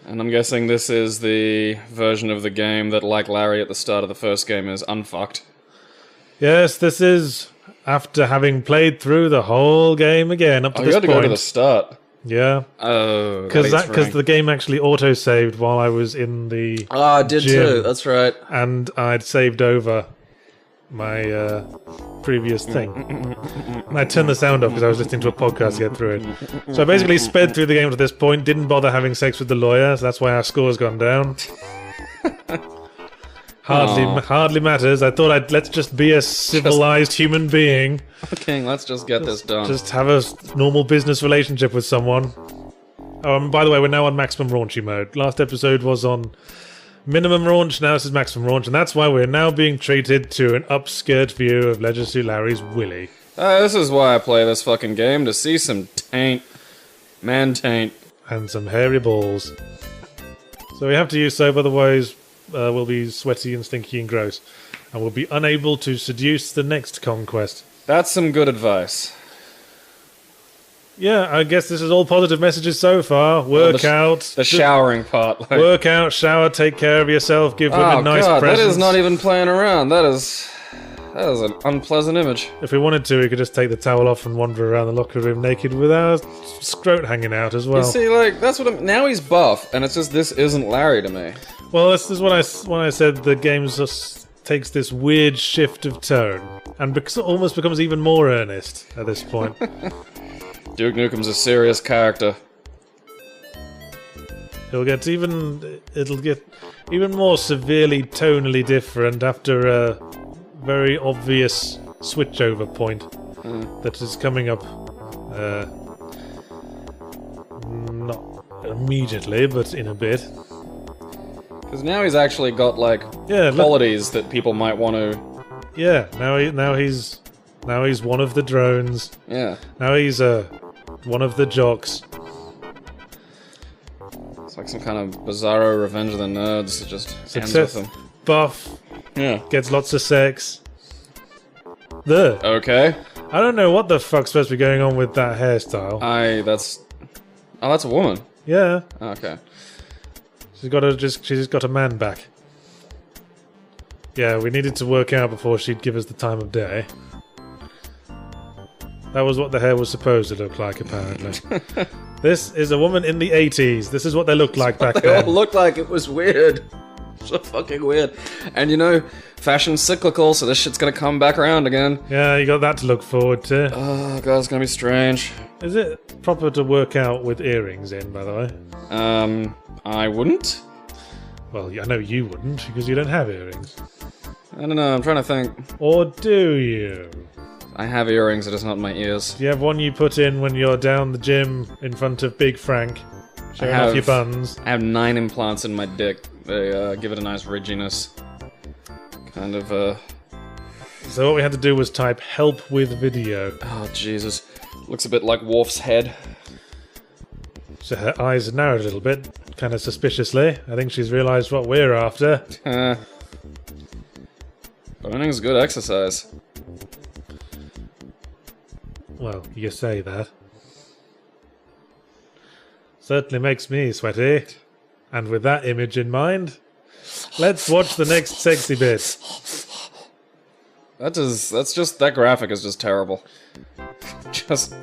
And I'm guessing this is the version of the game that, like Larry at the start of the first game, is unfucked. Yes, this is after having played through the whole game again up to this point. You had to go to the start. Yeah. Oh, because the game actually auto-saved while I was in the I did gym, too, that's right. And I'd saved over my previous thing. And I turned the sound off because I was listening to a podcast to get through it. So I basically sped through the game to this point, didn't bother having sex with the lawyer, so that's why our score's gone down. Hardly matters. I thought let's just be a civilized human being. Okay, let's just get this done. Just have a normal business relationship with someone. By the way, we're now on maximum raunchy mode. Last episode was on minimum raunch, now this is maximum raunch, and that's why we're now being treated to an upskirt view of Leisure Suit Larry's willy. This is why I play this fucking game, to see some taint. Man taint. And some hairy balls. So we have to use soap, otherwise we'll be sweaty and stinky and gross. And we'll be unable to seduce the next conquest. That's some good advice. Yeah, I guess this is all positive messages so far. Work out. The showering part. Like. Work out, shower, take care of yourself, give women nice presents. That is not even playing around. That is an unpleasant image. If we wanted to, we could just take the towel off and wander around the locker room naked with our scrot hanging out as well. You see, like, that's what now he's buff, and it's just, this isn't Larry to me. Well, this is when I said the game just takes this weird shift of tone, and almost becomes even more earnest at this point. Duke Nukem's a serious character. It'll get even more severely tonally different after a very obvious switchover point that is coming up. Not immediately, but in a bit. Because now he's actually got like qualities that people might want to. Yeah, now he's one of the drones. Yeah. Now he's one of the jocks. It's like some kind of bizarro Revenge of the Nerds that just ends with him. Buff. Yeah. Gets lots of sex. There. Okay. I don't know what the fuck's supposed to be going on with that hairstyle. That's a woman. Yeah. Okay. She's got a man back. Yeah, we needed to work out before she'd give us the time of day. That was what the hair was supposed to look like, apparently. This is a woman in the 80s. This is what they looked like back then. They all looked like. It was weird. So fucking weird. And you know, fashion's cyclical, so this shit's gonna come back around again. Yeah, you got that to look forward to. Oh god, it's gonna be strange. Is it proper to work out with earrings in, by the way? I wouldn't. Well, I know you wouldn't, because you don't have earrings. I don't know, I'm trying to think. Or do you? I have earrings, they're just not in my ears. Do you have one you put in when you're down the gym in front of Big Frank? Showing off your buns? I have 9 implants in my dick. They give it a nice ridginess. Kind of, So what we had to do was type help with video. Oh, Jesus. Looks a bit like Worf's head. So her eyes narrowed a little bit, kind of suspiciously. I think she's realised what we're after. Burning's good exercise. Well, you say that. Certainly makes me sweaty. And with that image in mind, let's watch the next sexy bit. That graphic is just terrible. Just...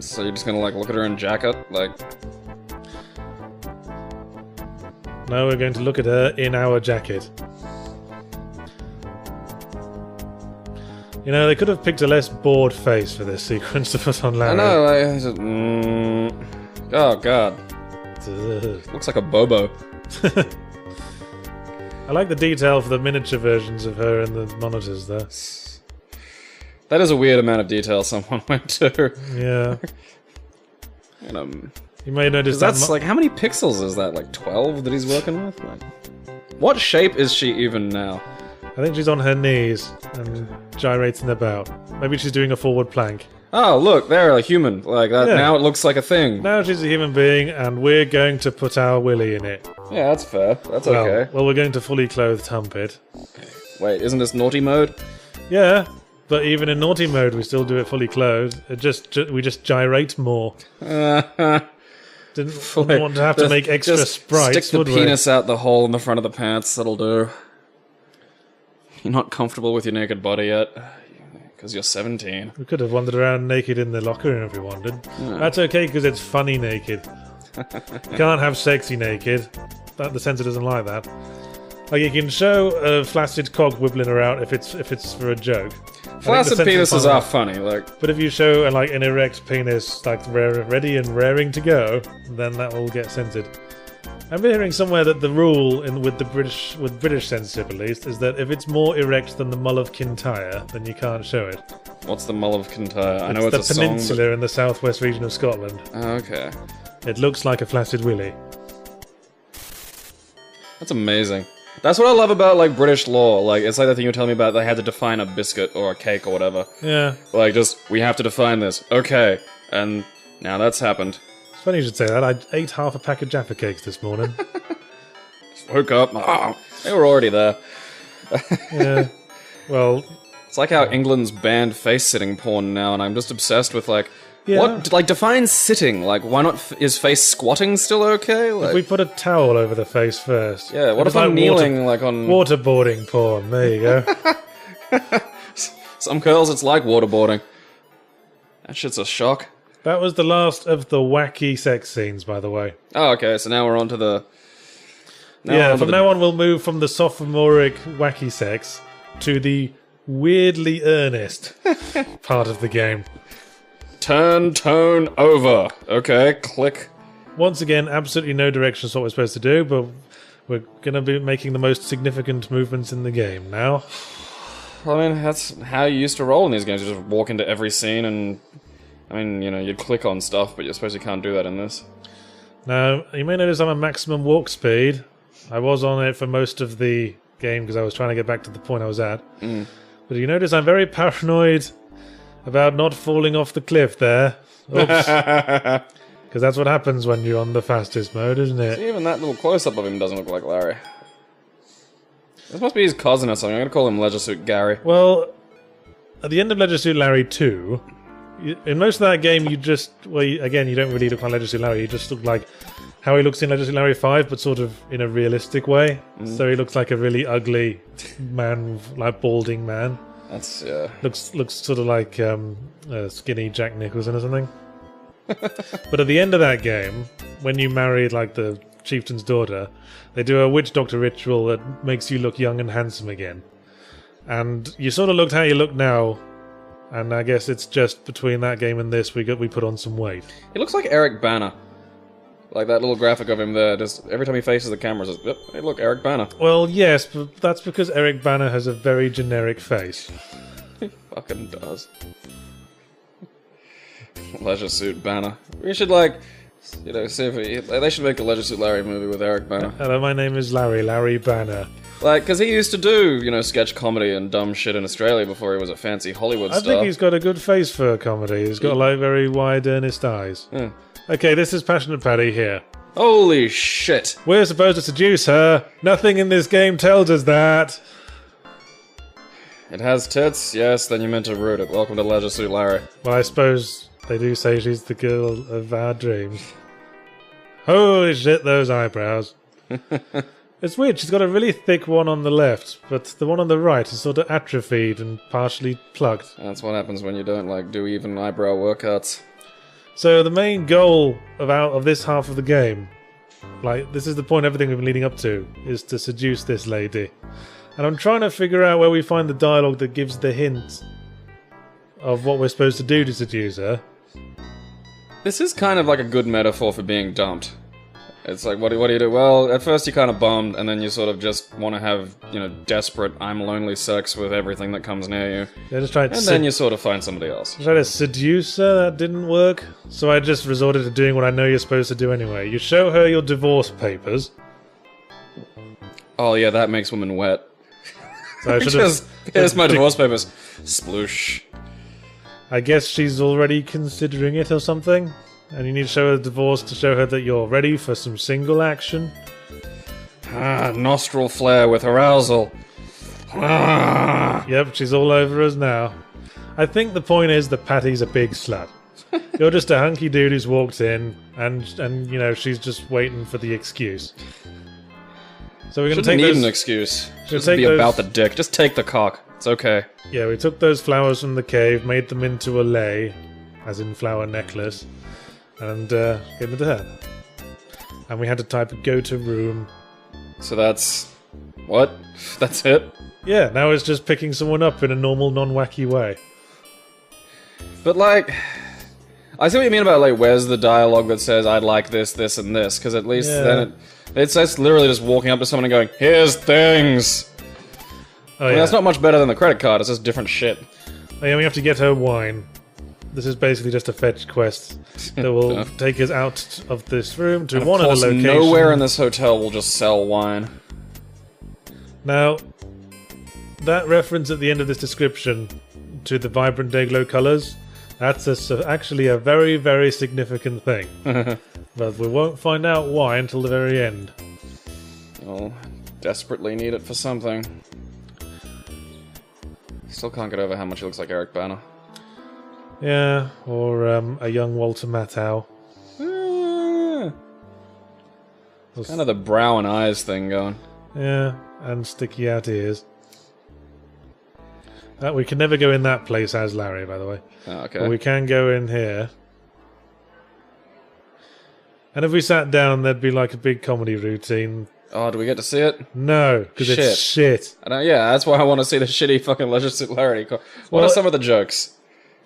So you're just gonna, like, look at her in jacket? Like... No, we're going to look at her in our jacket. You know, they could have picked a less bored face for this sequence to put on Larry. I know, oh god. Looks like a Bobo. I like the detail for the miniature versions of her in the monitors, though. That is a weird amount of detail someone went to. Yeah. And, you may notice that's like, how many pixels is that? Like 12 that he's working with? Like, what shape is she even now? I think she's on her knees and gyrating about. Maybe she's doing a forward plank. Oh, look, they're a human. Like that. Yeah. Now it looks like a thing. Now she's a human being, and we're going to put our willy in it. Yeah, that's fair. That's okay. Well, we're going to fully clothed hump it. Wait, isn't this naughty mode? Yeah. But even in naughty mode, we still do it fully clothed. We just gyrate more. Didn't want to have to make extra sprites, stick the penis out the hole in the front of the pants. That'll do. You're not comfortable with your naked body yet, because you're 17. We could have wandered around naked in the locker room if we wanted. Yeah. That's okay, because it's funny naked. You can't have sexy naked. The censor doesn't like that. Like, you can show a flaccid cock wibbling around if it's for a joke. Flaccid penises are funny, like. But if you show like an erect penis, like ready and raring to go, then that will get censored. I'm hearing somewhere that the rule with British censorship at least is that if it's more erect than the Mull of Kintyre, then you can't show it. What's the Mull of Kintyre? I know it's it's the a peninsula song, in the southwest region of Scotland. Oh, okay. It looks like a flaccid willy. That's amazing. That's what I love about, like, British law. Like, it's like the thing you were telling me about, they had to define a biscuit or a cake or whatever. Yeah. Like, we have to define this. Okay. And now that's happened. It's funny you should say that. I ate half a pack of Jaffa cakes this morning. Just woke up. Oh, they were already there. Yeah. Well... It's like how England's banned face-sitting porn now, and I'm just obsessed with, like... Yeah. What? Like, define sitting. Like, why not... Is face squatting still okay? Like, if we put a towel over the face first. Yeah, what if I'm kneeling, like, on... Waterboarding porn. There you go. Some girls, it's like waterboarding. That shit's a shock. That was the last of the wacky sex scenes, by the way. Oh, okay, so now we're on to the... From now on we'll move from the sophomoric wacky sex to the weirdly earnest part of the game. Turn tone over. Okay, click. Once again, absolutely no direction is what we're supposed to do, but we're going to be making the most significant movements in the game now. I mean, that's how you used to roll in these games. You just walk into every scene and... I mean, you know, you'd click on stuff, but you suppose you can't do that in this. Now, you may notice I'm at maximum walk speed. I was on it for most of the game because I was trying to get back to the point I was at. But you notice I'm very paranoid about not falling off the cliff there. Oops. Because that's what happens when you're on the fastest mode, isn't it? See, even that little close-up of him doesn't look like Larry. This must be his cousin or something. I'm gonna call him Leisure Suit Gary. Well, at the end of Leisure Suit Larry 2, in most of that game you just... Well, again, you don't really look like Leisure Suit Larry. You just look like how he looks in Leisure Suit Larry 5, but sort of in a realistic way. So he looks like a really ugly man, like balding man. That's, yeah. Looks sort of like skinny Jack Nicholson or something. But at the end of that game, when you marry like the chieftain's daughter, they do a witch doctor ritual that makes you look young and handsome again. And you sort of looked how you look now, and I guess it's just between that game and this we put on some weight. He looks like Eric Bana. Like that little graphic of him there, just every time he faces the camera, says, yep, hey look, Eric Bana. Well, yes, but that's because Eric Bana has a very generic face. He fucking does. Leisure Suit Bana. We should, like, you know, see if they should make a Leisure Suit Larry movie with Eric Bana. Hello, my name is Larry Bana. Like, because he used to do, you know, sketch comedy and dumb shit in Australia before he was a fancy Hollywood star. I think he's got a good face for comedy. He's got, like, very wide, earnest eyes. Yeah. Okay, this is Passionate Patty here. Holy shit. We're supposed to seduce her. Nothing in this game tells us that. It has tits? Yes, then you meant to root it. Welcome to Leisure Suit Larry. Well, I suppose they do say she's the girl of our dreams. Holy shit, those eyebrows. It's weird, she's got a really thick one on the left, but the one on the right is sort of atrophied and partially plucked. That's what happens when you don't, like, do even eyebrow workouts. So the main goal of this half of the game, like, this is the point everything we've been leading up to, is to seduce this lady. And I'm trying to figure out where we find the dialogue that gives the hint of what we're supposed to do to seduce her. This is kind of like a good metaphor for being dumped. It's like, what do you do? Well, at first you're kind of bummed, and then you sort of just want to have, you know, desperate, I'm lonely sex with everything that comes near you. Yeah, just try to and then you sort of find somebody else. Try to seduce her, that didn't work. So I just resorted to doing what I know you're supposed to do anyway. You show her your divorce papers. Oh yeah, that makes women wet. So I should just, here's my divorce papers. Sploosh. I guess she's already considering it or something. And you need to show her the divorce to show her that you're ready for some single action. Ah, nostril flare with arousal. Ah. Yep, she's all over us now. I think the point is that Patty's a big slut. You're just a hunky dude who's walked in, and you know, she's just waiting for the excuse. So we're going to take need those... an excuse. Just take be those... about the dick. Just take the cock. It's okay. Yeah, we took those flowers from the cave, made them into a lei, as in flower necklace, and gave it to her. And we had to type go to room. So that's... what? That's it? Yeah, now it's just picking someone up in a normal, non-wacky way. But like... I see what you mean about like, where's the dialogue that says, I'd like this, this, and this, because at least then it's literally just walking up to someone and going, here's things! Oh, I mean, that's not much better than the credit card, it's just different shit. Oh, yeah, we have to get her wine. This is basically just a fetch quest that will take us out of this room to one of the locations. Nowhere in this hotel will just sell wine. Now, that reference at the end of this description to the vibrant day-glow colours, that's actually a very, very significant thing. But we won't find out why until the very end. I'll desperately need it for something. Still can't get over how much he looks like Eric Bana. Yeah, or a young Walter Matthau. Kind of the brow and eyes thing going. Yeah, and sticky out ears. We can never go in that place as Larry, by the way. Oh, okay. But we can go in here. And if we sat down, there'd be like a big comedy routine. Oh, do we get to see it? No, because it's shit. Yeah, that's why I want to see the shitty fucking Leisure Suit Larry. What are some of the jokes?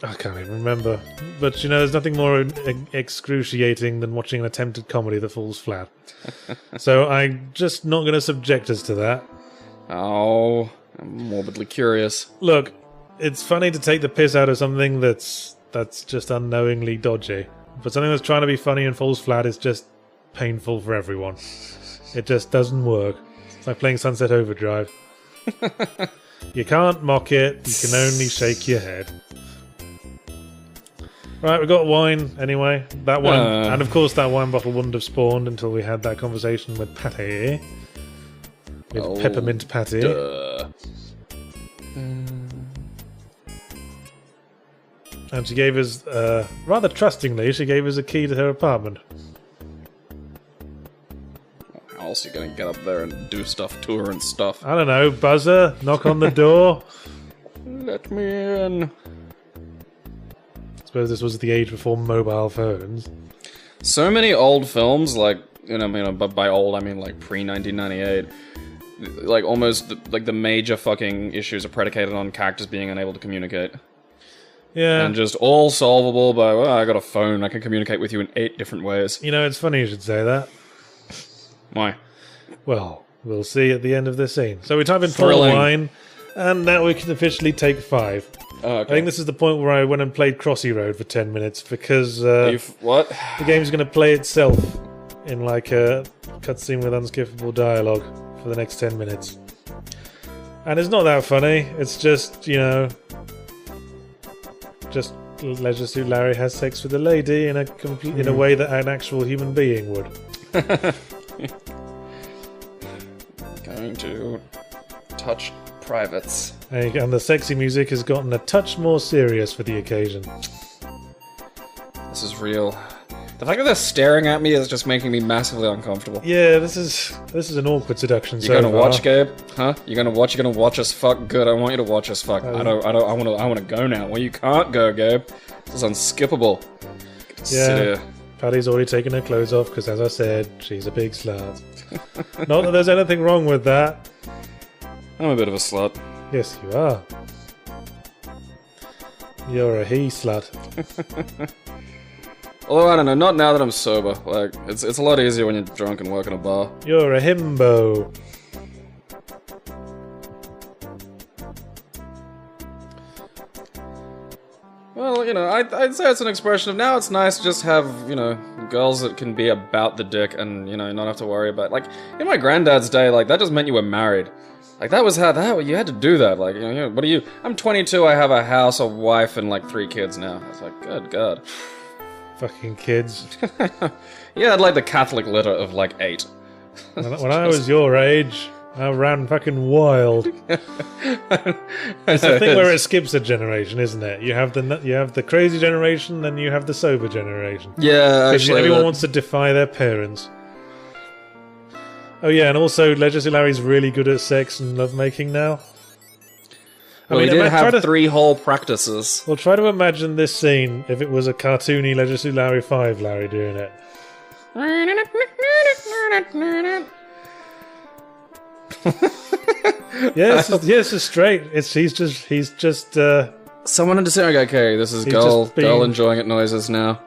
I can't even remember. But, you know, there's nothing more excruciating than watching an attempted comedy that falls flat. So I'm just not going to subject us to that. Oh, I'm morbidly curious. Look, it's funny to take the piss out of something that's just unknowingly dodgy. But something that's trying to be funny and falls flat is just painful for everyone. It just doesn't work. It's like playing Sunset Overdrive. You can't mock it, you can only shake your head. Right, we got wine anyway. That one, and of course that wine bottle wouldn't have spawned until we had that conversation with Patty. With Peppermint Patty. And she gave us, rather trustingly, she gave us a key to her apartment. How else are you gonna get up there and do stuff to her and stuff? I don't know, buzzer, knock on the door. Let me in. I suppose this was the age before mobile phones. So many old films, like, but by old I mean like pre-1998, like almost like the major fucking issues are predicated on characters being unable to communicate. Yeah. And just all solvable by, well, I got a phone, I can communicate with you in 8 different ways. You know, it's funny you should say that. Why? Well, we'll see at the end of this scene. So we type in full wine, and now we can officially take 5. Oh, okay. I think this is the point where I went and played Crossy Road for 10 minutes, because what? The game's going to play itself in like a cutscene with unskippable dialogue for the next 10 minutes. And it's not that funny, it's just, you know, just Leisure Suit Larry has sex with a lady in a way that an actual human being would. Going to touch privates. And the sexy music has gotten a touch more serious for the occasion. This is real. The fact that they're staring at me is just making me massively uncomfortable. Yeah, this is an awkward seduction. You're gonna watch, Gabe? Huh? You're gonna watch us fuck? Good. I want you to watch us fuck. I want to go now. Well, you can't go, Gabe. This is unskippable. Yeah. Here. Patty's already taken her clothes off because, as I said, she's a big slut. Not that there's anything wrong with that. I'm a bit of a slut. Yes, you are. You're a he slut. Although, I don't know, not now that I'm sober. Like, it's a lot easier when you're drunk and work in a bar. You're a himbo. Well, you know, I'd say it's an expression of now it's nice to just have, you know, girls that can be about the dick and, you know, not have to worry about, like, in my granddad's day, like, that just meant you were married. Like, that was how you had to do that. Like, you know, what are you? I'm 22, I have a house, a wife, and, like, 3 kids now. It's like, good God. Fucking kids. Yeah, I'd like the Catholic litter of, like, 8. When I was your age, I ran fucking wild. It's the thing where it skips a generation, isn't it? You have the crazy generation, then you have the sober generation. Yeah, actually, everyone wants to defy their parents. Oh yeah, and also Legacy Larry's really good at sex and lovemaking now. Well, he did have 3 whole practices. Well, try to imagine this scene if it was a cartoony Legacy Larry 5 Larry doing it. Yes, it's straight. He's just. Someone had to say, okay, this is girl enjoying it noises now.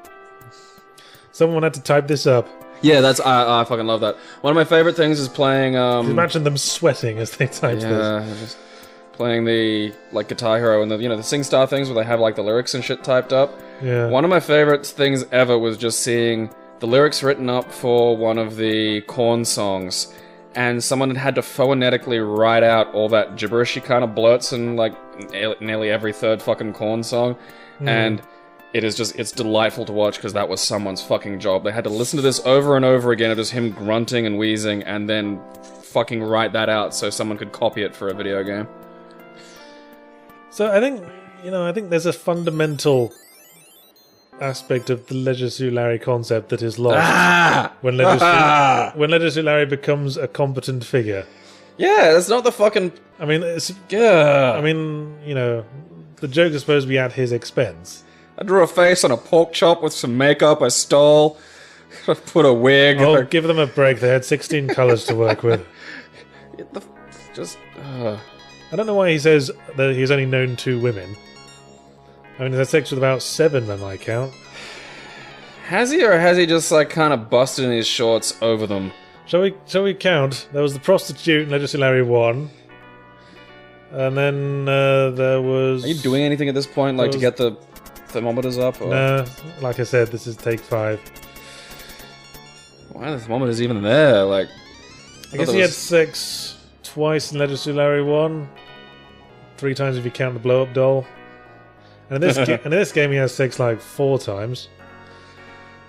Someone had to type this up. Yeah, I fucking love that. One of my favorite things is playing. Imagine them sweating as they type this. Yeah, just playing the Guitar Hero and the the SingStar things where they have like the lyrics and shit typed up. Yeah. One of my favorite things ever was just seeing the lyrics written up for one of the Korn songs, and someone had to phonetically write out all that gibberish he kind of blurts in like nearly every third fucking Korn song, and it's delightful to watch because that was someone's fucking job. They had to listen to this over and over again of just him grunting and wheezing, and then fucking write that out so someone could copy it for a video game. So I think there's a fundamental aspect of the Legacy Larry concept that is lost when Legacy Larry becomes a competent figure. Yeah, that's not the fucking. I mean, the joke is supposed to be at his expense. I drew a face on a pork chop with some makeup I stole. Put a wig. Oh, give them a break. They had 16 colors to work with. I don't know why he says that he's only known 2 women. I mean, he's had sex with about 7 by my count. Has he, or has he just like kind of busted in his shorts over them? Shall we count? There was the prostitute in Legacy Larry 1. And then there was... Are you doing anything at this point, like to get the thermometers up? Or? No, like I said, this is take 5. Why are the thermometers even there? Like, I guess he had sex twice in Legacy Larry 1. 3 times if you count the blow-up doll. And in this game he has sex like 4 times.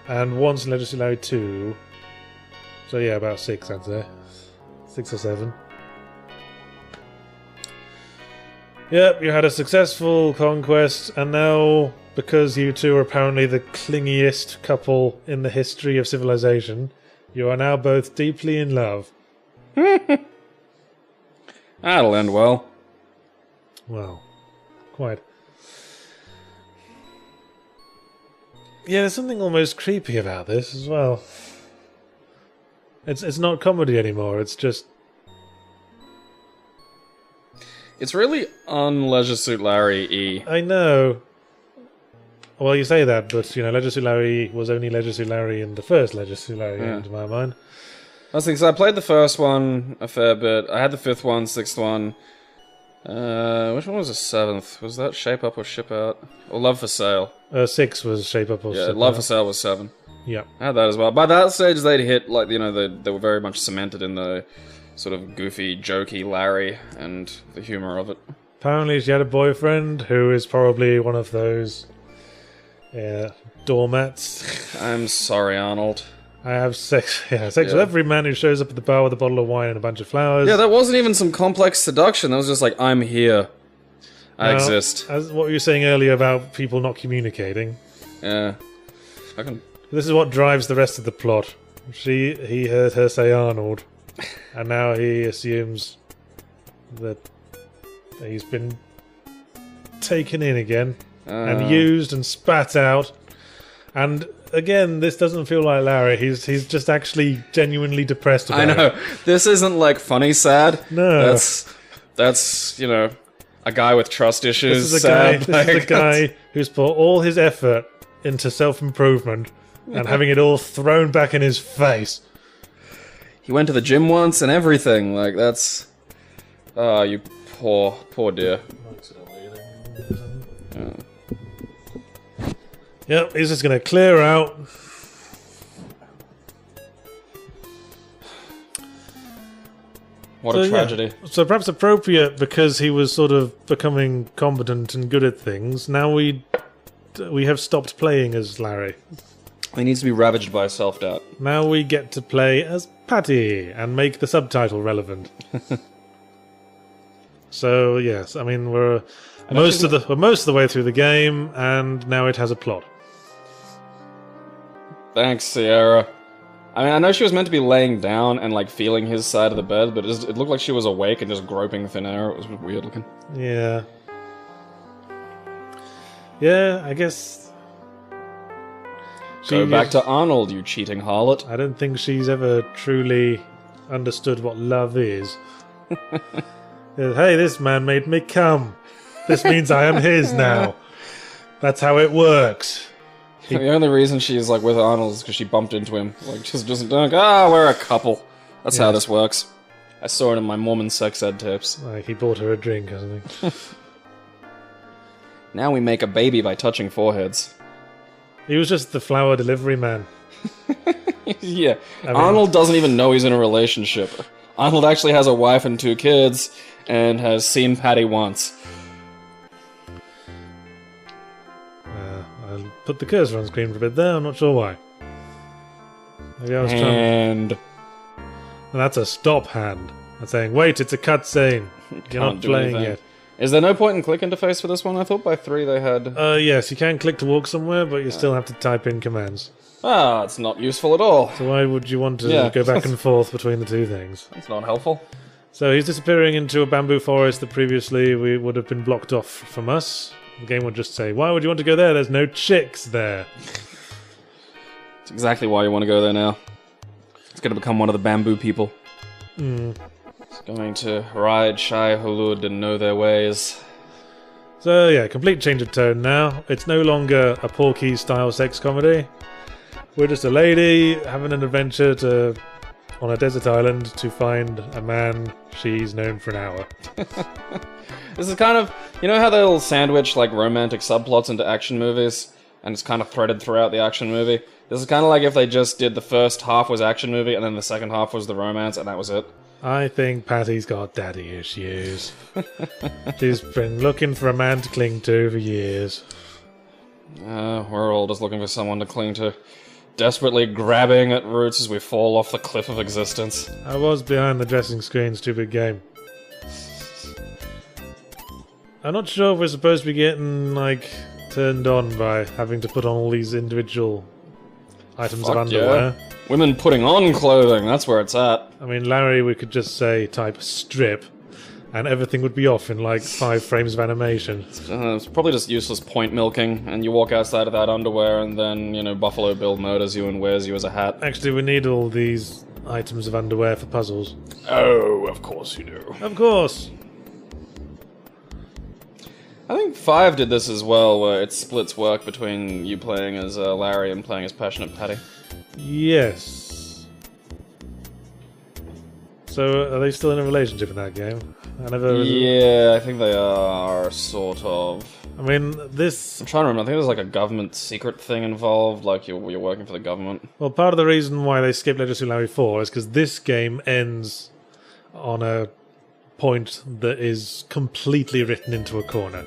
And once in Legacy Larry 2. So yeah, about 6 I'd say. 6 or 7. Yep, you had a successful conquest, and now, because you two are apparently the clingiest couple in the history of civilization, you are now both deeply in love. That'll end well. Well, quite. Yeah, there's something almost creepy about this as well. It's not comedy anymore, it's just... It's really un-Leisure Suit Larry-y. I know. Well, you say that, but, Leisure Suit Larry was only Leisure Suit Larry in the first Leisure Suit Larry, to my mind. I was thinking, so I played the first one a fair bit. I had the 5th one, 6th one. Which one was the 7th? Was that Shape Up or Ship Out? Or Love for Sale? 6 was Shape Up or Ship Out. Yeah, Love for Sale was 7. Yeah. I had that as well. By that stage, they'd hit, like, they were very much cemented in the sort of goofy, jokey Larry and the humor of it. Apparently she had a boyfriend who is probably one of those doormats. I'm sorry, Arnold. I have sex with every man who shows up at the bar with a bottle of wine and a bunch of flowers. Yeah, that wasn't even some complex seduction. That was just like, I'm here. I exist. As what you were saying earlier about people not communicating. Yeah. This is what drives the rest of the plot. He heard her say Arnold, and now he assumes that he's been taken in again and used and spat out. And again, this doesn't feel like Larry. He's just actually genuinely depressed about it. I know. This isn't like funny sad. No. That's a guy with trust issues. This is a guy who's put all his effort into self-improvement and having it all thrown back in his face. He went to the gym once and everything. Like, that's... Oh, you poor dear. Yep, he's just going to clear out. What a tragedy. Yeah. So perhaps appropriate because he was sort of becoming competent and good at things. Now we have stopped playing as Larry. He needs to be ravaged by self-doubt. Now we get to play as Patty and make the subtitle relevant. So yes, I mean we're most of the way through the game, and now it has a plot. Thanks, Sierra. I mean, I know she was meant to be laying down and like feeling his side of the bed, but it looked like she was awake and just groping thin air. It was weird looking. Yeah. Yeah, I guess. Go back to Arnold, you cheating harlot. I don't think she's ever truly understood what love is. Hey, this man made me come. This means I am his now. That's how it works. The only reason she's like with Arnold is because she bumped into him. Like, just like, we're a couple. That's how this works. I saw it in my Mormon sex ed tapes. Like, he bought her a drink or something. Now we make a baby by touching foreheads. He was just the flower delivery man. Yeah. Arnold doesn't even know he's in a relationship. Arnold actually has a wife and 2 kids, and has seen Patty once. I'll put the cursor on screen for a bit there, I'm not sure why. Maybe I was trying. And that's a stop hand. That's saying, wait, it's a cutscene. You're not playing yet. Is there no point in click interface for this one? I thought by 3 they had... Yes, you can click to walk somewhere, but you still have to type in commands. Ah, it's not useful at all. So why would you want to go back and forth between the 2 things? That's not helpful. So he's disappearing into a bamboo forest that previously we would have been blocked off from us. The game would just say, why would you want to go there? There's no chicks there. It's exactly why you want to go there now. It's going to become one of the bamboo people. It's going to ride Shai Hulud and know their ways. So yeah, complete change of tone now. It's no longer a Porky-style sex comedy. We're just a lady having an adventure on a desert island to find a man she's known for an hour. This is kind of... You know how they'll sandwich like romantic subplots into action movies? And it's kind of threaded throughout the action movie? This is kind of like if they just did the first half was action movie and then the second half was the romance and that was it. I think Patty's got daddy issues. She's been looking for a man to cling to for years. We're all just looking for someone to cling to. Desperately grabbing at roots as we fall off the cliff of existence. I was behind the dressing screen, stupid game. I'm not sure if we're supposed to be getting, like, turned on by having to put on all these individual items of underwear. Yeah. Women putting on clothing, that's where it's at. I mean, Larry, we could just say type strip, and everything would be off in like 5 frames of animation. It's probably just useless point milking, and you walk outside of that underwear, and then, you know, Buffalo Bill murders you and wears you as a hat. Actually, we need all these items of underwear for puzzles. Oh, of course you do. Of course! I think 5 did this as well, where it splits work between you playing as Larry and playing as Passionate Patty. Yes. So, are they still in a relationship in that game? Yeah, I think they are, sort of. I mean, this... I'm trying to remember, I think there's like a government secret thing involved, like you're working for the government. Well, part of the reason why they skipped Legends of Larry 4 is because this game ends on a point that is completely written into a corner,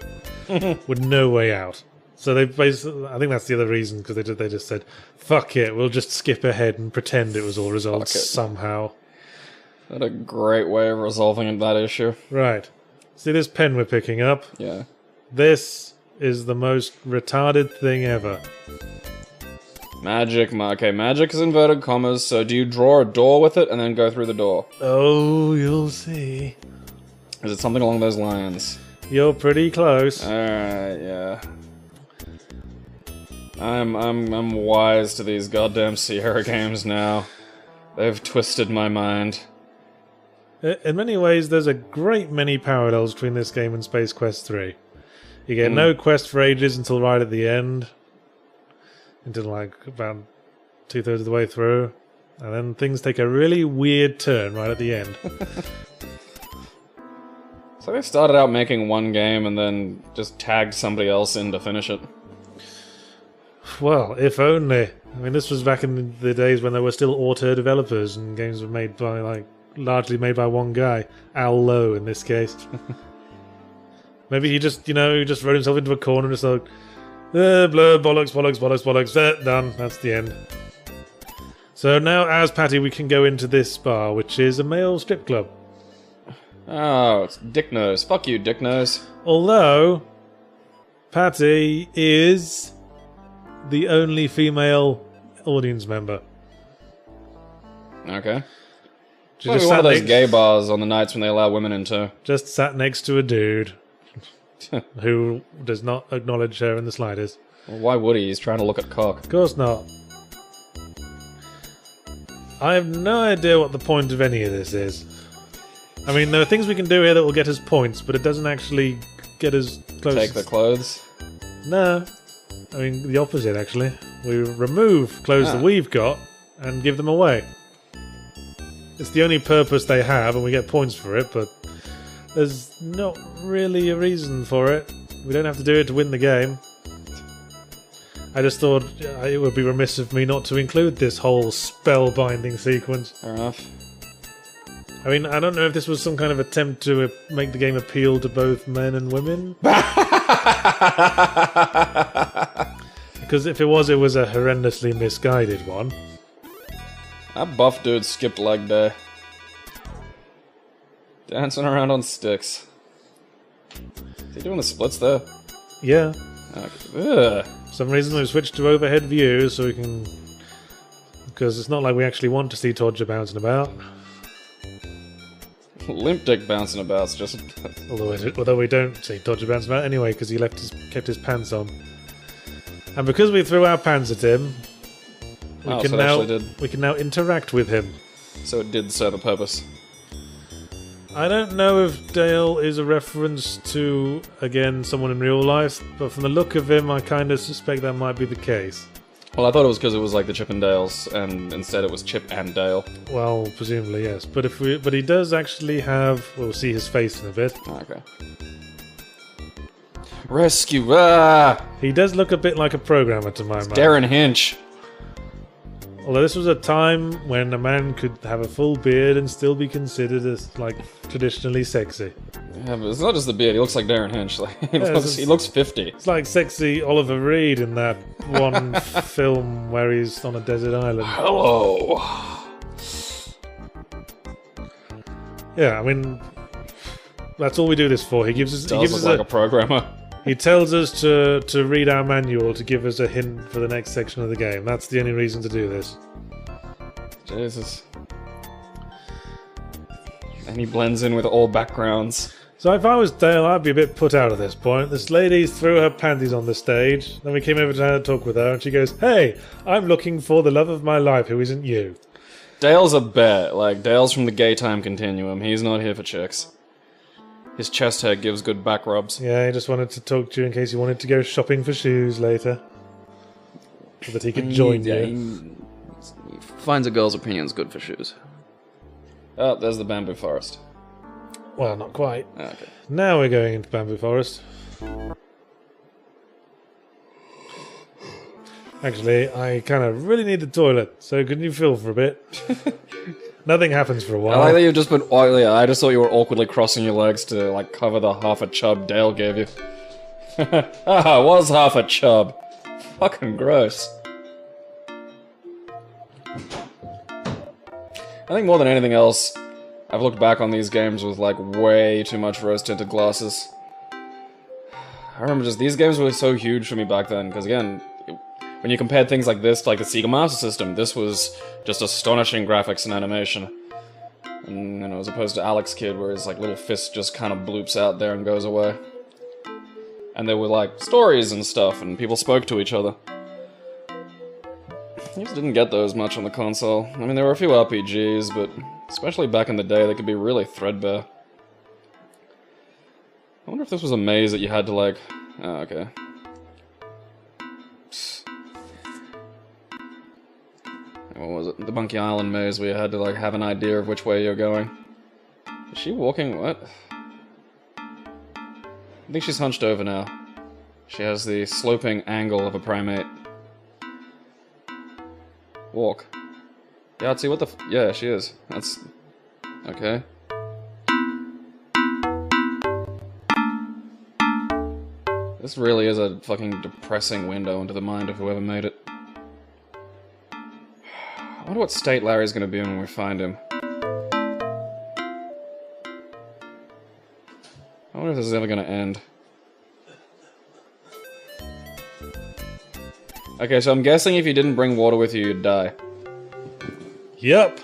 with no way out. So they basically, I think that's the other reason, because they just said, fuck it, we'll just skip ahead and pretend it was all resolved somehow. What a great way of resolving that issue. Right. See this pen we're picking up? Yeah. This is the most retarded thing ever. Magic, okay, magic is inverted commas, so do you draw a door with it and then go through the door? Oh, you'll see. Is it something along those lines? You're pretty close. Alright, yeah. I'm wise to these goddamn Sierra games now. They've twisted my mind. In many ways, there's a great many parallels between this game and Space Quest 3. You get no quest for ages until right at the end. Until like about 2/3 of the way through. And then things take a really weird turn right at the end. So they started out making one game and then just tagged somebody else in to finish it. Well, if only. I mean, this was back in the days when there were still auteur developers and games were made by, like, largely made by one guy. Al Lowe, in this case. Maybe he just, he just wrote himself into a corner and just like, blur, bollocks, bollocks, bollocks, bollocks, done. That's the end. So now, as Patty, we can go into this bar, which is a male strip club. Oh, it's Dick Nose. Fuck you, Dick Nose. Although, Patty is the only female audience member. Okay. She Maybe just one sat of those next- gay bars on the nights when they allow women in too. Just sat next to a dude who does not acknowledge her in the slightest. Well, why would he? He's trying to look at cock. Of course not. I have no idea what the point of any of this is. I mean, there are things we can do here that will get us points, but it doesn't actually get us close. Take the clothes. No. I mean, the opposite, actually. We remove clothes that we've got and give them away. It's the only purpose they have, and we get points for it, but there's not really a reason for it. We don't have to do it to win the game. I just thought it would be remiss of me not to include this whole spellbinding sequence. Fair enough. I mean, I don't know if this was some kind of attempt to make the game appeal to both men and women. Because if it was a horrendously misguided one. That buff dude skipped leg day. Dancing around on sticks. Is he doing the splits there? Yeah. Okay. Ugh. For some reason we've switched to overhead view so we can... Because it's not like we actually want to see Todger bouncing about. Limp dick bouncing about, just... Although we don't see Todger bouncing about anyway because he kept his pants on. And because we threw our pants at him, we can now interact with him. So it did serve a purpose. I don't know if Dale is a reference to, again, someone in real life, but from the look of him, I kind of suspect that might be the case. Well, I thought it was because it was like the Chip and Dales, and instead it was Chip and Dale. Well, presumably yes, but he does actually have. We'll see his face in a bit. Okay. Rescue! Ah! He does look a bit like a programmer to my mind. Darren Hinch. Although this was a time when a man could have a full beard and still be considered as like traditionally sexy. Yeah, but it's not just the beard. He looks like Darren Hinch. Like, he looks 50. It's like sexy Oliver Reed in that one film where he's on a desert island. Hello. Yeah, I mean, that's all we do this for. He gives us. Does look like a programmer. He tells us to read our manual to give us a hint for the next section of the game. That's the only reason to do this. Jesus. And he blends in with all backgrounds. So if I was Dale, I'd be a bit put out at this point. This lady threw her panties on the stage. Then we came over to her to talk with her, and she goes, "Hey, I'm looking for the love of my life who isn't you." Dale's a bear. Like, Dale's from the gay time continuum. He's not here for chicks. His chest hair gives good back rubs. Yeah, he just wanted to talk to you in case you wanted to go shopping for shoes later. So that he could join you. He finds a girl's opinions good for shoes. Oh, there's the bamboo forest. Well, not quite. Okay. Now we're going into Bamboo Forest. Actually, I kind of really need the toilet, so can you fill for a bit? Nothing happens for a while. I like that you've just been... Oh, yeah, I just thought you were awkwardly crossing your legs to, like, cover the half a chub Dale gave you. Ah, it was half a chub. Fucking gross. I think more than anything else, I've looked back on these games with, like, way too much rose-tinted glasses. I remember just, these games were so huge for me back then, because again, when you compared things like this to, like, the Sega Master System, this was just astonishing graphics and animation. And, you know, as opposed to Alex Kidd, where his, like, little fist just kind of bloops out there and goes away. And there were, like, stories and stuff, and people spoke to each other. I just didn't get those much on the console. I mean, there were a few RPGs, but especially back in the day, they could be really threadbare. I wonder if this was a maze that you had to, like... Oh, okay. What was it? The Monkey Island maze where you had to, like, have an idea of which way you're going. Is she walking? What? I think she's hunched over now. She has the sloping angle of a primate. Walk. Yahtzee, what the f- Yeah, she is. That's... Okay. This really is a fucking depressing window into the mind of whoever made it. wonder what state Larry's gonna be in when we find him. I wonder if this is ever gonna end. Okay, so I'm guessing if you didn't bring water with you, you'd die. Yep.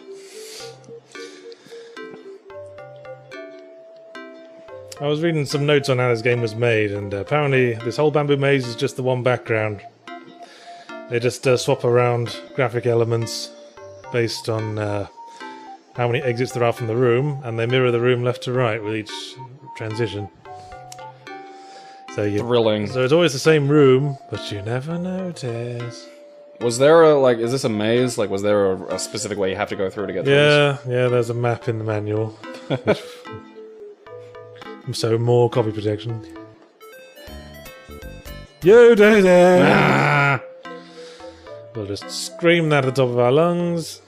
I was reading some notes on how this game was made, and apparently this whole bamboo maze is just the one background. They just swap around graphic elements based on how many exits there are from the room, and they mirror the room left to right with each transition. So Thrilling. So it's always the same room, but you never notice. Was there a, like, is this a maze? Like, was there a specific way you have to go through to get through this? Yeah, there's a map in the manual. So more copy protection. Yo, Daisy! Ah! We'll just scream that at the top of our lungs.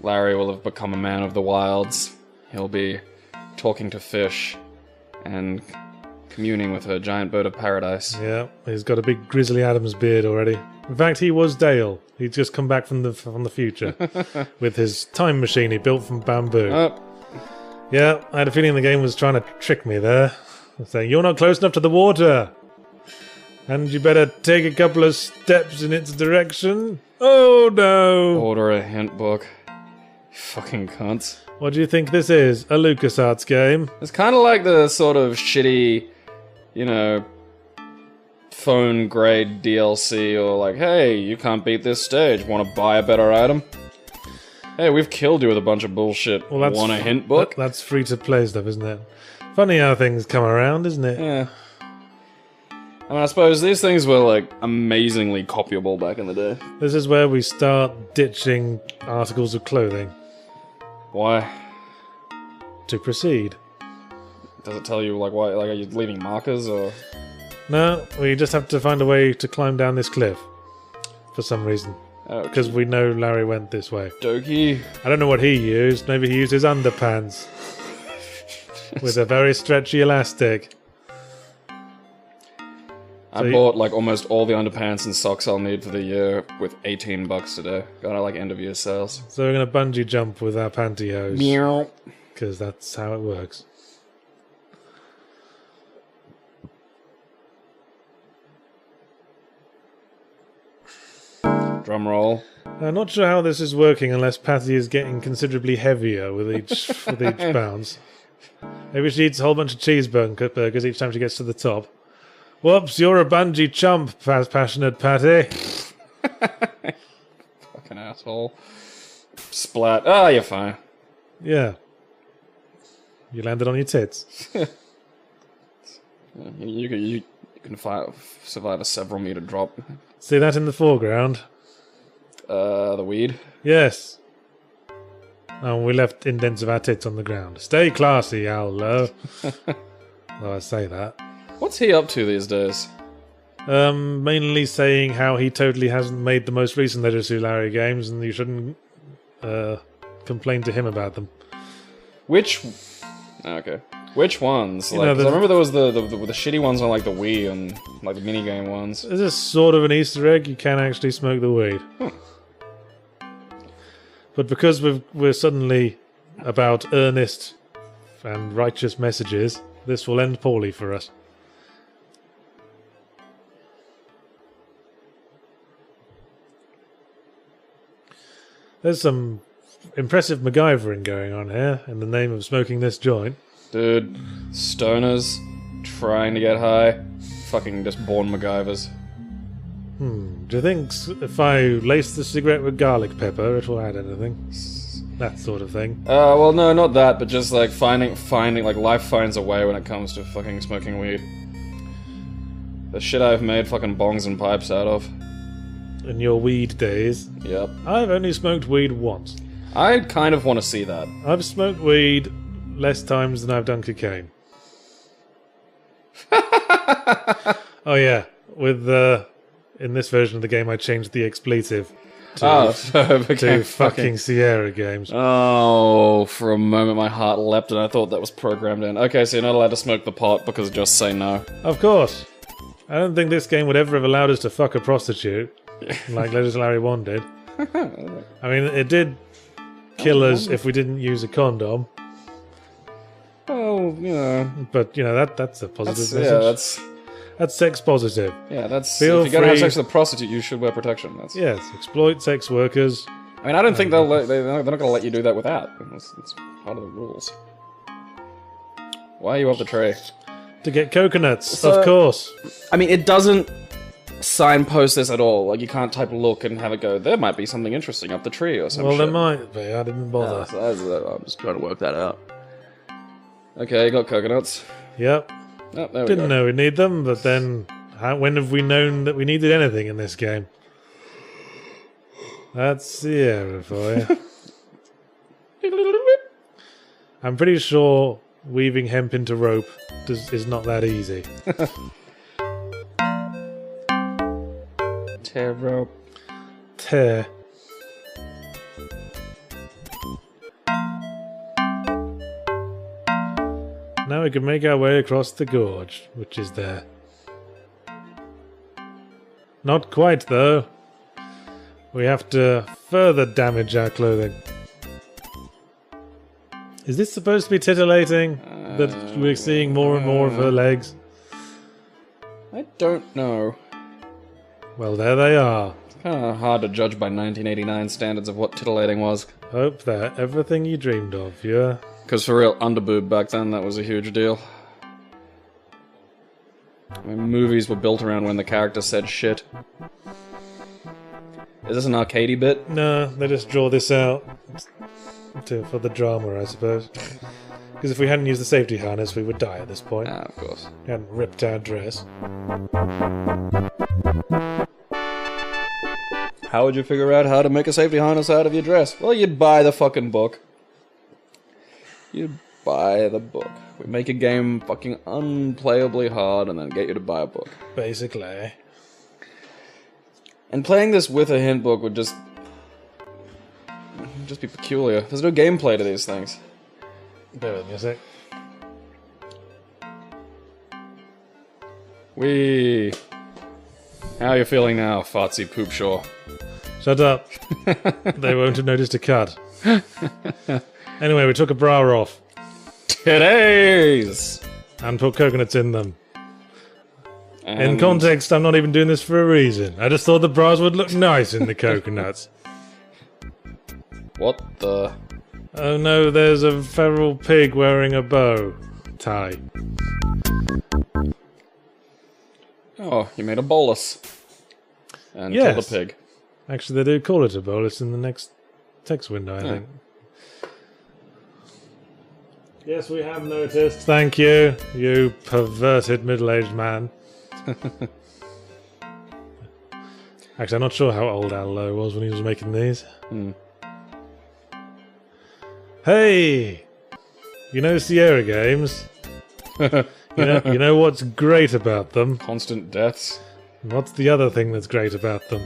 Larry will have become a man of the wilds. He'll be talking to fish and communing with a giant bird of paradise. Yeah, he's got a big Grizzly Adams beard already. In fact, he was Dale. He'd just come back from the future with his time machine he built from bamboo. Yeah, I had a feeling the game was trying to trick me there. Saying, you're not close enough to the water. And you better take a couple of steps in its direction. Oh no! Order a hint book. Fucking cunts. What do you think this is? A LucasArts game? It's kind of like the sort of shitty, you know, phone grade DLC, or like, hey, you can't beat this stage. Want to buy a better item? Hey, we've killed you with a bunch of bullshit. Well, Want a hint book? That's free to play stuff, isn't it? Funny how things come around, isn't it? Yeah. I mean, I suppose these things were, like, amazingly copyable back in the day. This is where we start ditching articles of clothing. Why? To proceed. Does it tell you, like, why? Like, are you leaving markers, or...? No, we just have to find a way to climb down this cliff. For some reason. Because we know Larry went this way. Dokie. I don't know what he used. Maybe he used his underpants. With a very stretchy elastic. I bought, like, almost all the underpants and socks I'll need for the year with $18 today. Got, like, end-of-year sales. So we're going to bungee jump with our pantyhose. Meow. Because that's how it works. Drum roll. I'm not sure how this is working unless Patty is getting considerably heavier with each bounce. Maybe she eats a whole bunch of cheeseburgers each time she gets to the top. Whoops, you're a bungee chump, passionate Patty. Fucking asshole. Splat. Ah, you're fine. Yeah. You landed on your tits. You can survive a several meter drop. See that in the foreground? The weed? Yes. Oh, we left indents of our tits on the ground. Stay classy, Allo. Though I say that. What's he up to these days? Mainly saying how he totally hasn't made the most recent Leisure Suit Larry games, and you shouldn't complain to him about them. Which? Okay. Which ones? You like, know, 'cause I remember there was the shitty ones on like the Wii and like the minigame ones. This is sort of an Easter egg. You can actually smoke the weed. But because we're suddenly about earnest and righteous messages, this will end poorly for us. There's some impressive MacGyvering going on here in the name of smoking this joint. Dude, stoners trying to get high, fucking just born MacGyvers. Do you think if I lace the cigarette with garlic pepper, it will add anything? That sort of thing. Well, no, not that, but just like finding, like life finds a way when it comes to fucking smoking weed. The shit I've made fucking bongs and pipes out of. In your weed days? Yep. I've only smoked weed once. I kind of want to see that. I've smoked weed less times than I've done cocaine. Oh yeah, with in this version of the game I changed the expletive to, so it became to fucking Sierra games. Oh, for a moment my heart leapt and I thought that was programmed in. Okay, so you're not allowed to smoke the pot because just say no. Of course. I don't think this game would ever have allowed us to fuck a prostitute, like Leisure Larry 1 did. I mean, it did kill us if we didn't use a condom. Oh, you know. But, you know, that's a positive message. Yeah, that's sex positive. Yeah, that's... Feel if you're gonna have free- sex with a prostitute, you should wear protection. That's... Yes, exploit sex workers. I mean, I don't think they're not gonna let you do that without. It's part of the rules. Why are you up the tray? To get coconuts, So- of course. I mean, it doesn't signpost this at all. Like, you can't type look and have it go, there might be something interesting up the tree or something. Well, there might be. I didn't bother. I'm just trying to work that out. Okay, got coconuts. Yep. Oh, there we Didn't go. know we need them, but then when have we known that we needed anything in this game? That's Sierra for you. I'm pretty sure weaving hemp into rope is not that easy. Tear rope. Tear. Now we can make our way across the gorge, which is there. Not quite, though. We have to further damage our clothing. Is this supposed to be titillating? That we're seeing more and more of her legs? I don't know. Well, there they are. It's kind of hard to judge by 1989 standards of what titillating was. Hope they're everything you dreamed of, yeah? Because for real, underboob back then, that was a huge deal. I mean, movies were built around when the character said shit. Is this an arcadey bit? No, they just draw this out for the drama, I suppose. Because if we hadn't used the safety harness, we would die at this point. Ah, of course. We hadn't ripped our dress. How would you figure out how to make a safety harness out of your dress? Well, you'd buy the fucking book. You'd buy the book. We make a game fucking unplayably hard and then get you to buy a book. Basically. And playing this with a hint book would just be peculiar. There's no gameplay to these things. Bear with me a sec. How are you feeling now, Fartsy Poopshaw? Shut up. They won't have noticed a cut. Anyway, we took a bra off. Today's! And put coconuts in them. In And context, I'm not even doing this for a reason. I just thought the bras would look nice in the coconuts. what the... Oh no, there's a feral pig wearing a bow tie. Oh, you made a bolus. And Yes. killed a pig. Actually, they do call it a bolus in the next text window, I think. Yes, we have noticed. Thank you, you perverted middle-aged man. Actually, I'm not sure how old Al Lowe was when he was making these. Hey! You know Sierra games? You know what's great about them? Constant deaths. And what's the other thing that's great about them?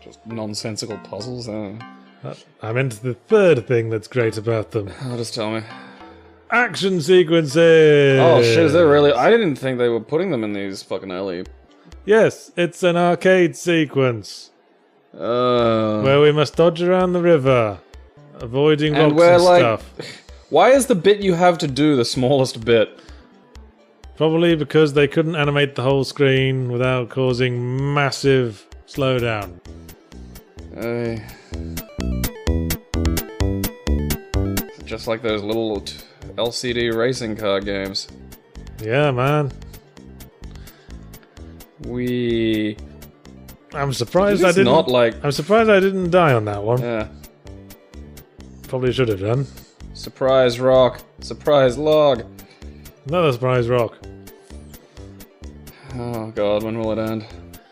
Just nonsensical puzzles. I meant the third thing that's great about them. Oh, just tell me. Action sequences! Oh shit, is there really? I didn't think they were putting them in these fucking early. Yes, it's an arcade sequence where we must dodge around the river, avoiding And rocks we're and like- stuff. Why is the bit you have to do the smallest bit? Probably because they couldn't animate the whole screen without causing massive slowdown. Just like those little LCD racing car games. Yeah, man. I'm surprised I It's didn't. not like... I'm surprised I didn't die on that one. Yeah. Probably should have done. Surprise rock. Surprise log. Another surprise rock. Oh god, when will it end?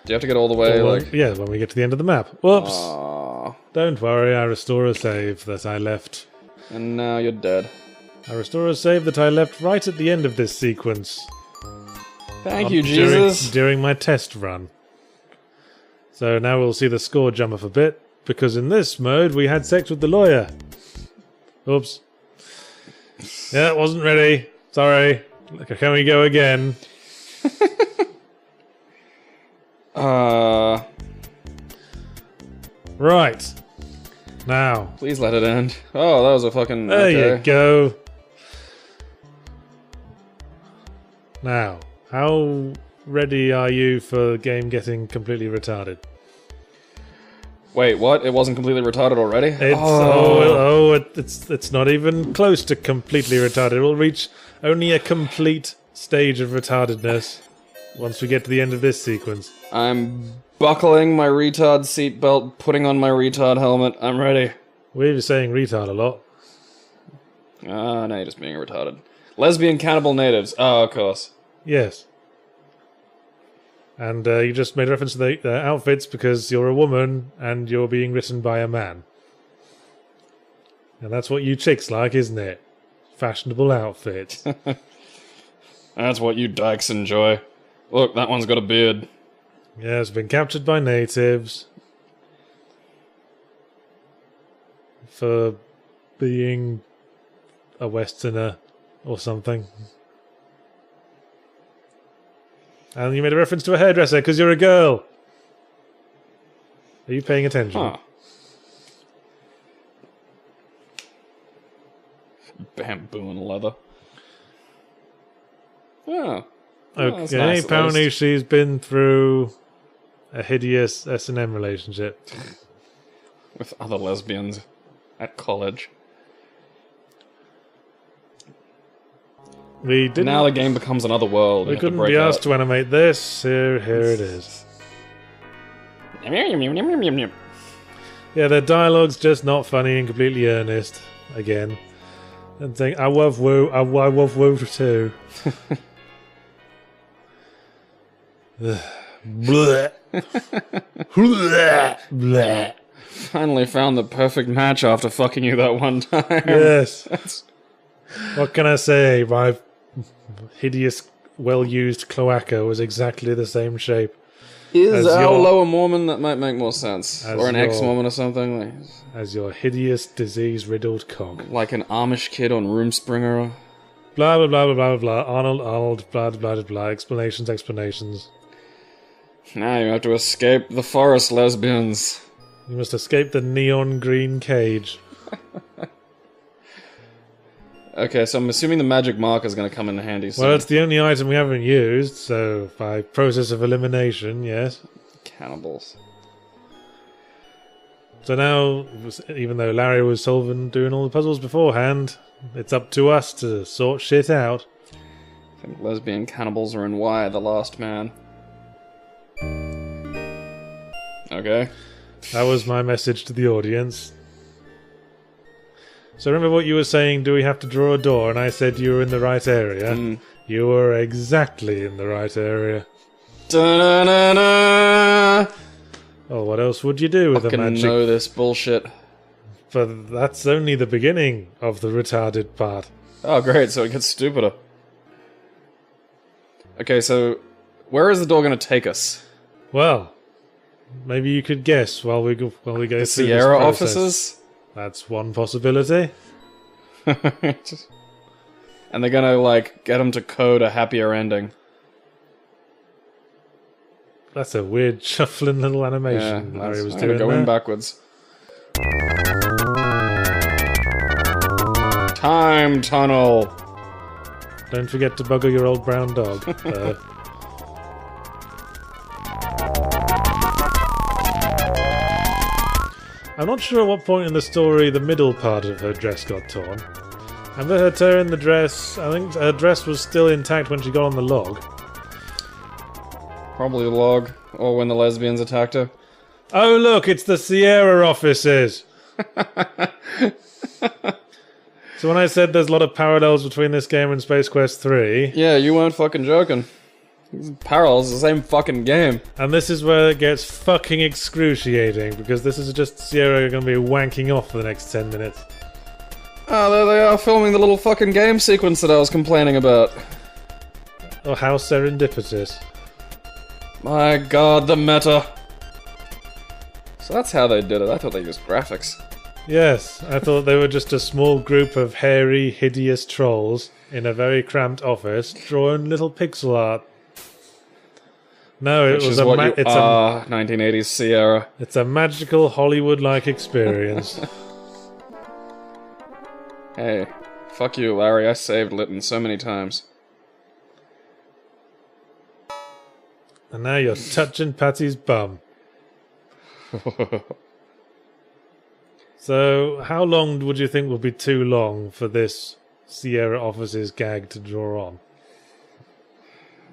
Do you have to get all the way, Well, like... yeah, when we get to the end of the map. Whoops. Aww. Don't worry, I restore a save that I left. And now you're dead. I restore a save that I left right at the end of this sequence. Thank you, Jesus. During my test run. So now we'll see the score jump up a bit, because in this mode we had sex with the lawyer. Oops. Yeah, wasn't ready. Sorry. Can we go again? Right. Now. Please let it end. Oh, that was a fucking... There okay. you go. Now, how ready are you for the game getting completely retarded? Wait, what? It wasn't completely retarded already? It's not even close to completely retarded. It will reach only a complete stage of retardedness once we get to the end of this sequence. I'm buckling my retard seatbelt, putting on my retard helmet. I'm ready. We're saying retard a lot. Ah, now you're just being retarded. Lesbian cannibal natives. Oh, of course. Yes. And you just made reference to the outfits because you're a woman and you're being written by a man. And that's what you chicks like, isn't it? Fashionable outfits. That's what you dykes enjoy. Look, that one's got a beard. Yeah, it's been captured by natives. For being a Westerner or something. And you made a reference to a hairdresser because you're a girl. Are you paying attention? Huh. Bamboo and leather. Oh. Okay, That's nice, apparently she's been through a hideous S&M relationship. With other lesbians at college. We didn't. Now the game becomes another world. We couldn't be asked to animate this. Here it is. Yeah, their dialogue's just not funny and completely earnest. Again. And saying, I love woo, I love woo too. Blech. Blech. Blech. Finally found the perfect match after fucking you that one time. Yes. What can I say? My hideous, well-used cloaca was exactly the same shape. Is our lower Mormon? That might make more sense. Or an ex-Mormon or something. Like, as your hideous, disease-riddled cock. like an Amish kid on Roomspringer. Blah, blah, blah, blah, blah, blah. Arnold, blah, blah, blah, blah. Explanations. Now you have to escape the forest lesbians. You must escape the neon green cage. Okay, so I'm assuming the magic marker is going to come in handy soon. Well, it's the only item we haven't used, so by process of elimination, yes. Cannibals. So now, even though Larry was doing all the puzzles beforehand, it's up to us to sort shit out. I think lesbian cannibals are in Y, the last man. Okay. That was my message to the audience. So remember what you were saying, do we have to draw a door? And I said you were in the right area. You were exactly in the right area. Da-na-na-na! Oh, what else would you do with a magic? Know this bullshit. But that's only the beginning of the retarded part. Oh, great, so it gets stupider. Okay, so where is the door going to take us? Well, maybe you could guess while we go through The this Sierra process. offices? That's one possibility. And they're gonna, like, get him to code a happier ending. That's a weird shuffling little animation Larry was doing going there. backwards. Time tunnel! Don't forget to bugger your old brown dog. I'm not sure at what point in the story the middle part of her dress got torn. I remember her tearing the dress. I think her dress was still intact when she got on the log. Probably the log, or when the lesbians attacked her. Oh look, it's the Sierra offices! So when I said there's a lot of parallels between this game and Space Quest 3... Yeah, you weren't fucking joking. Parallels, the same fucking game. And this is where it gets fucking excruciating, because this is just Sierra going to be wanking off for the next 10 minutes. Oh, there they are filming the little fucking game sequence that I was complaining about. Oh, how serendipitous. My god, the meta. So that's how they did it. I thought they used graphics. Yes, I thought they were just a small group of hairy, hideous trolls in a very cramped office drawing little pixel art. No, it which was is what you it's are, 1980s Sierra. It's a magical Hollywood-like experience. Hey, fuck you, Larry. I saved Lytton so many times. And now you're touching Patty's bum. So, how long would you think would be too long for this Sierra Offices gag to draw on?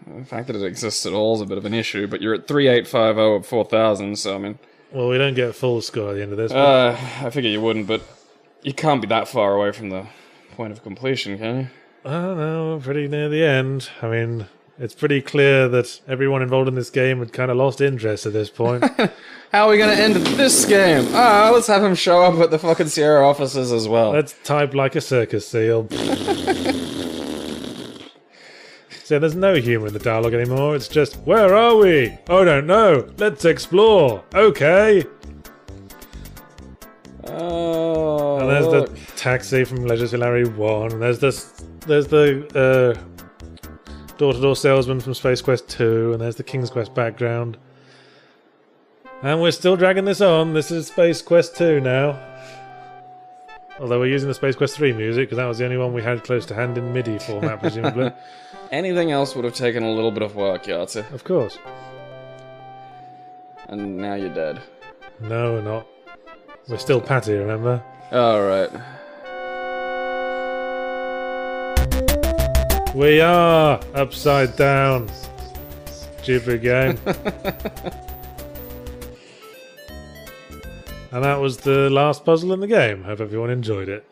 The fact that it exists at all is a bit of an issue, but you're at 3850 of 4000, so I mean... Well, we don't get a full score at the end of this. I figure you wouldn't, but you can't be that far away from the point of completion, can you? I don't know, we're pretty near the end. I mean, it's pretty clear that everyone involved in this game had kind of lost interest at this point. How are we going to end this game? Let's have him show up at the fucking Sierra offices as well. Let's type like a circus seal. So there's no humour in the dialogue anymore, it's just, where are we? Oh, don't know. Let's explore. Okay. Oh, And there's the taxi from Leisure Larry 1. And there's the door-to-door salesman from Space Quest 2. And there's the King's Quest background. And we're still dragging this on. This is Space Quest 2 now. Although we're using the Space Quest 3 music, because that was the only one we had close to hand in MIDI format, presumably. Anything else would have taken a little bit of work, Yahtzee. Of course. And now you're dead. No, we're not. We're still Patty, remember? Alright. We are upside down. Stupid game. And that was the last puzzle in the game. Hope everyone enjoyed it.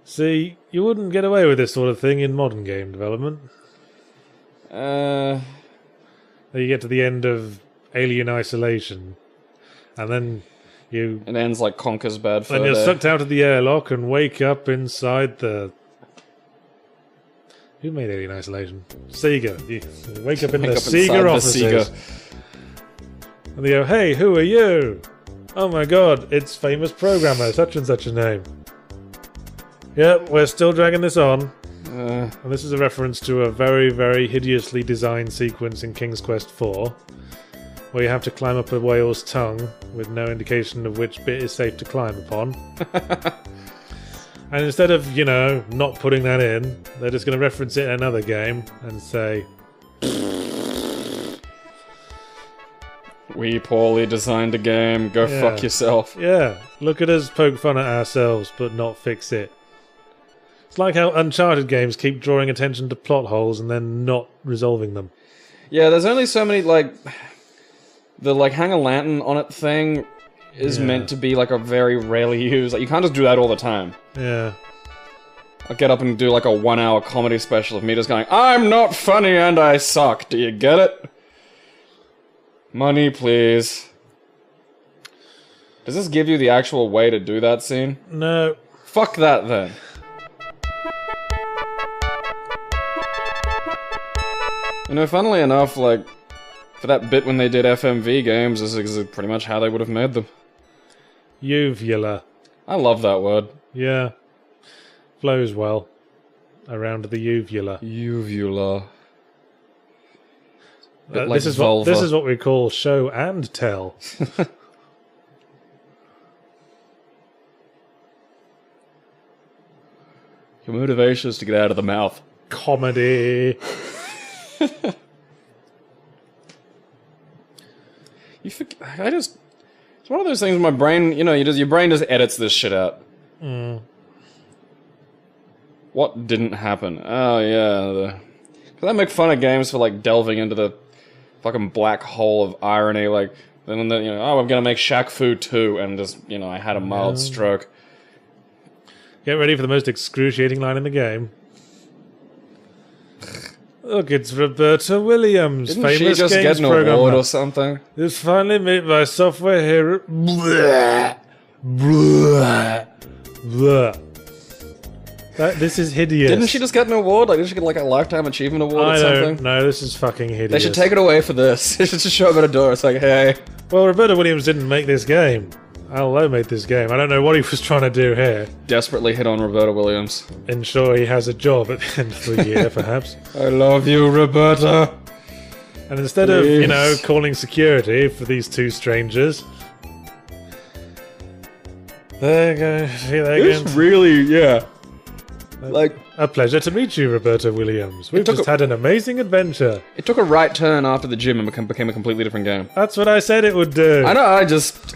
See, you wouldn't get away with this sort of thing in modern game development. You get to the end of Alien Isolation, and then it ends like Conker's Bad Fur Then you're Day. sucked out of the airlock and wake up inside the... Who made Alien Isolation? Sega. You wake up in the Sega offices. And they go, hey, who are you? Oh my god, it's famous programmer, such and such a name. Yep, we're still dragging this on. And this is a reference to a very, very hideously designed sequence in King's Quest IV, where you have to climb up a whale's tongue with no indication of which bit is safe to climb upon. And instead of, you know, not putting that in, they're just going to reference it in another game and say... We poorly designed a game, go fuck yourself. Yeah, look at us poke fun at ourselves, but not fix it. It's like how Uncharted games keep drawing attention to plot holes and then not resolving them. Yeah, there's only so many, like... The, like, hang a lantern on it thing is meant to be, like, a very rarely used... Like, you can't just do that all the time. Yeah. I'll get up and do, like, a 1-hour comedy special of me just going, I'm not funny and I suck, do you get it? Money, please. Does this give you the actual way to do that scene? No. Fuck that, then. You know, funnily enough, like, for that bit when they did FMV games, this is pretty much how they would have made them. Uvula. I love that word. Yeah. Flows well. Around the uvula. Uvula. Like this is what we call show and tell. Your motivation is to get out of the mouth. Comedy. It's one of those things my brain, you know, your brain just edits this shit out. What didn't happen? Oh, yeah. Because I make fun of games for, like, delving into the fucking black hole of irony, like, then, you know, oh, I'm gonna make Shaq Fu 2, and just, you know, I had a mild stroke. Get ready for the most excruciating line in the game. Look, it's Roberta Williams, Didn't famous she just games get an programmer. award or something? It's finally made by software hero. Blah. Blah. Blah. This is hideous. Didn't she just get an award? Like, did she get, like, a Lifetime Achievement Award or something? No, this is fucking hideous. They should take it away for this. They should just show up at a door. It's like, hey. Well, Roberta Williams didn't make this game. Al Lowe made this game. I don't know what he was trying to do here. Desperately hit on Roberta Williams. Ensure he has a job at the end of the year, perhaps. I love you, Roberta. And instead of, you know, calling security for these two strangers... There you go. See that again. It's really, yeah. Like, a pleasure to meet you, Roberta Williams. We've just had an amazing adventure. It took a right turn after the gym and became a completely different game. That's what I said it would do. I know, I just...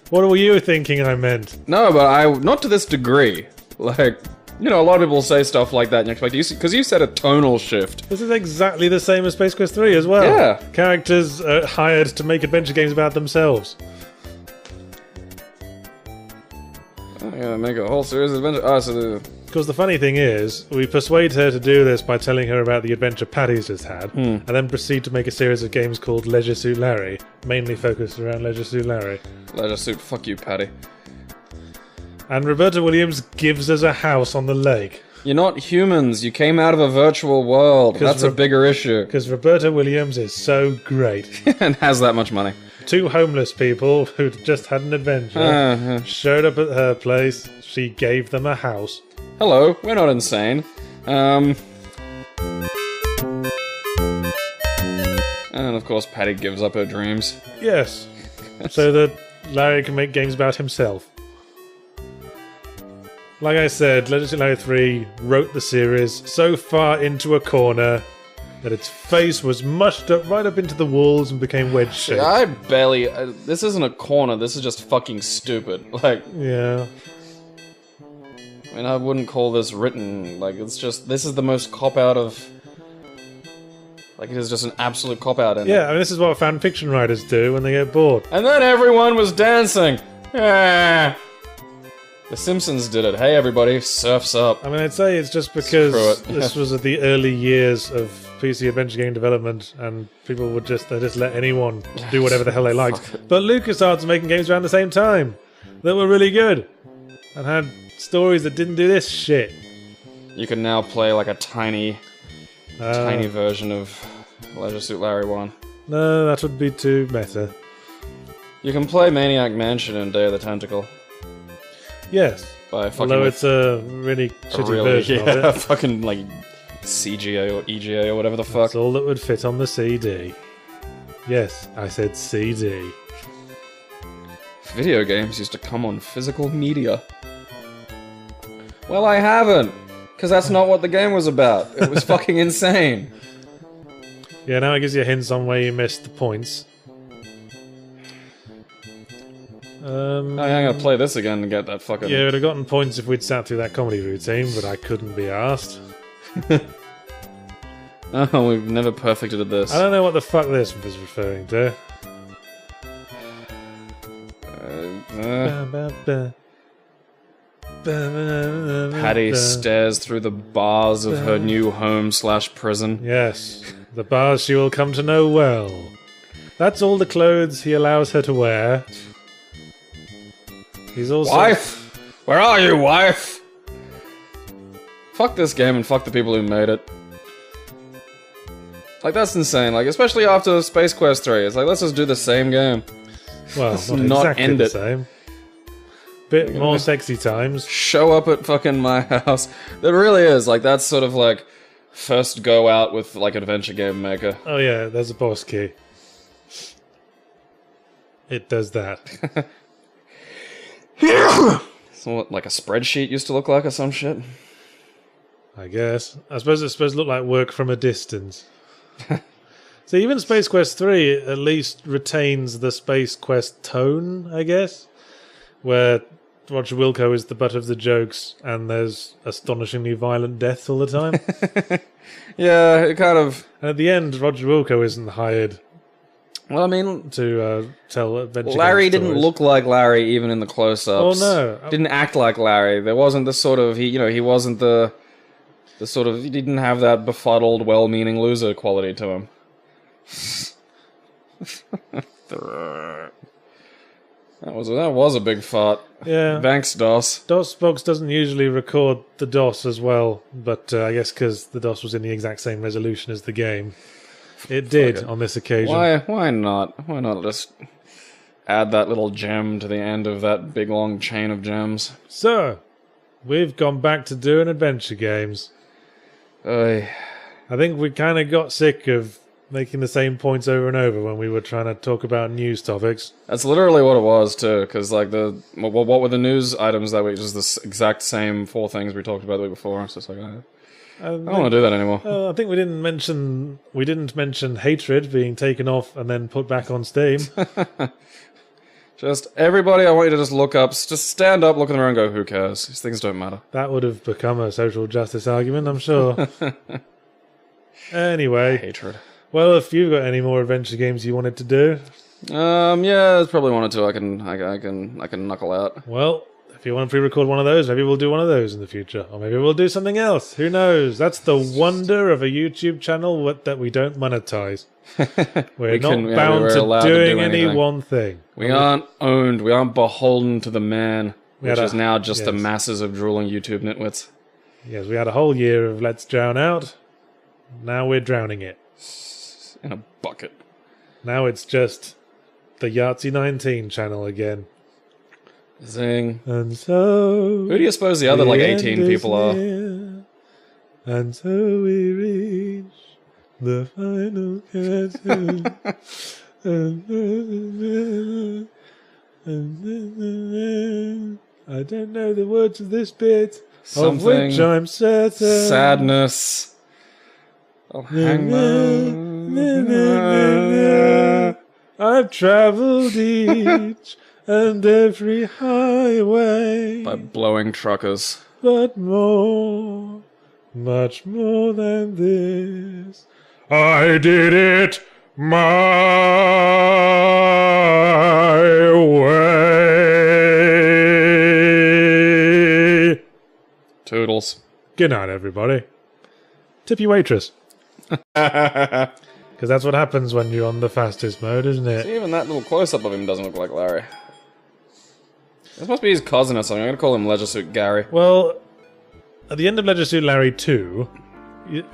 What were you thinking I meant? No, but not to this degree. Like, you know, a lot of people say stuff like that and you expect, because you said a tonal shift. This is exactly the same as Space Quest 3 as well. Yeah. Characters are hired to make adventure games about themselves. Yeah, make a whole series of adventures. Because the funny thing is, we persuade her to do this by telling her about the adventure Paddy's just had, and then proceed to make a series of games called Leisure Suit Larry, mainly focused around Leisure Suit Larry. Leisure Suit, fuck you, Paddy. And Roberta Williams gives us a house on the lake. You're not humans, you came out of a virtual world. That's a bigger issue. Because Roberta Williams is so great. And has that much money. Two homeless people who'd just had an adventure showed up at her place. She gave them a house. Hello, we're not insane. And of course Paddy gives up her dreams. Yes. So that Larry can make games about himself. Like I said, Legend of Larry 3 wrote the series so far into a corner that its face was mushed up right up into the walls and became wedge-shaped. Yeah, I barely... this isn't a corner, this is just fucking stupid. Like... Yeah. I mean, I wouldn't call this written. Like, it's just... This is the most cop-out of... Like, it is just an absolute cop-out. Yeah, I mean, this is what fan fiction writers do when they get bored. And then everyone was dancing! Yeah. The Simpsons did it. Hey, everybody, surf's up. I mean, I'd say it's just because this was at the early years of PC adventure game development, and people would just let anyone do whatever the hell they liked. But LucasArts were making games around the same time that were really good and had stories that didn't do this shit. You can now play like a tiny version of Leisure Suit Larry 1. No, that would be too meta. You can play Maniac Mansion and Day of the Tentacle. Yes, although it's a really shitty version of it. Fucking like CGA or EGA or whatever the fuck. That's all that would fit on the CD. Yes, I said CD. Video games used to come on physical media. Well, I haven't, because that's not what the game was about. It was fucking insane. Yeah, now it gives you hints on where you missed the points. I'm gonna play this again and get that fucking... Yeah, we'd have gotten points if we'd sat through that comedy routine, but I couldn't be asked. Oh, we've never perfected this. I don't know what the fuck this was referring to. Paddy stares through the bars of her new home/prison. Yes, the bars she will come to know well. That's all the clothes he allows her to wear. He's also... Wife! Where are you, wife? Fuck this game and fuck the people who made it. Like, that's insane. Like, especially after Space Quest 3. It's like, let's just do the same game. Well, let's not exactly end the it. Same. Bit more sexy times. Show up at fucking my house. There really is. Like, that's sort of like first go out with, like, Adventure Game Maker. Oh yeah, there's a boss key. It does that. So what, like a spreadsheet used to look like or some shit? I guess. I suppose it's supposed to look like work from a distance. So even Space Quest 3 at least retains the Space Quest tone, I guess, where Roger Wilco is the butt of the jokes and there's astonishingly violent deaths all the time. Yeah, it kind of... And at the end, Roger Wilco isn't hired. Well, I mean... to tell adventure Larry game didn't look like Larry even in the close-ups. Oh, no. Didn't act like Larry. There wasn't the sort of... he wasn't the sort of... He didn't have that befuddled, well-meaning loser quality to him. That was a big fart. Yeah. Thanks, DOS. DOSBox doesn't usually record the DOS as well, but I guess because the DOS was in the exact same resolution as the game, it did on this occasion. Why not? Why not just add that little gem to the end of that big long chain of gems? So, we've gone back to doing adventure games. I think we kind of got sick of making the same points over and over when we were trying to talk about news topics. That's literally what it was too, because like what were the news items that week? Just the exact same 4 things we talked about the week before. So it's like I don't want to do that anymore. I think we didn't mention hatred being taken off and then put back on Steam. Just everybody, I want you to just look up, just stand up, look in the mirror, and go, "Who cares? These things don't matter." That would have become a social justice argument, I'm sure. Anyway, Hatred. Well, if you've got any more adventure games you wanted to do, yeah, there's probably 1 or 2 I can knuckle out. Well, if you want to pre-record one of those, maybe we'll do one of those in the future, or maybe we'll do something else. Who knows? That's the wonder of a YouTube channel that we don't monetize. We're not bound to doing any one thing. We aren't owned. We aren't beholden to the man, which is now just the masses of drooling YouTube nitwits. Yes, we had a whole year of Let's Drown Out. Now we're drowning it. In a bucket. Now it's just the Yahtzee 19 channel again. Zing. And so... Who do you suppose the other, like, 18 people are? And so we reach the final curtain. I don't know the words of this bit, of which I'm certain. Sadness. Oh, hangman. I've travelled each and every highway by blowing truckers, but more, much more than this, I did it my way. Toodles. Good night, everybody. Tip your waitress. Because that's what happens when you're on the fastest mode, isn't it? See, even that little close-up of him doesn't look like Larry. This must be his cousin or something. I'm gonna call him Leisure Suit Gary. Well, at the end of Leisure Suit Larry 2,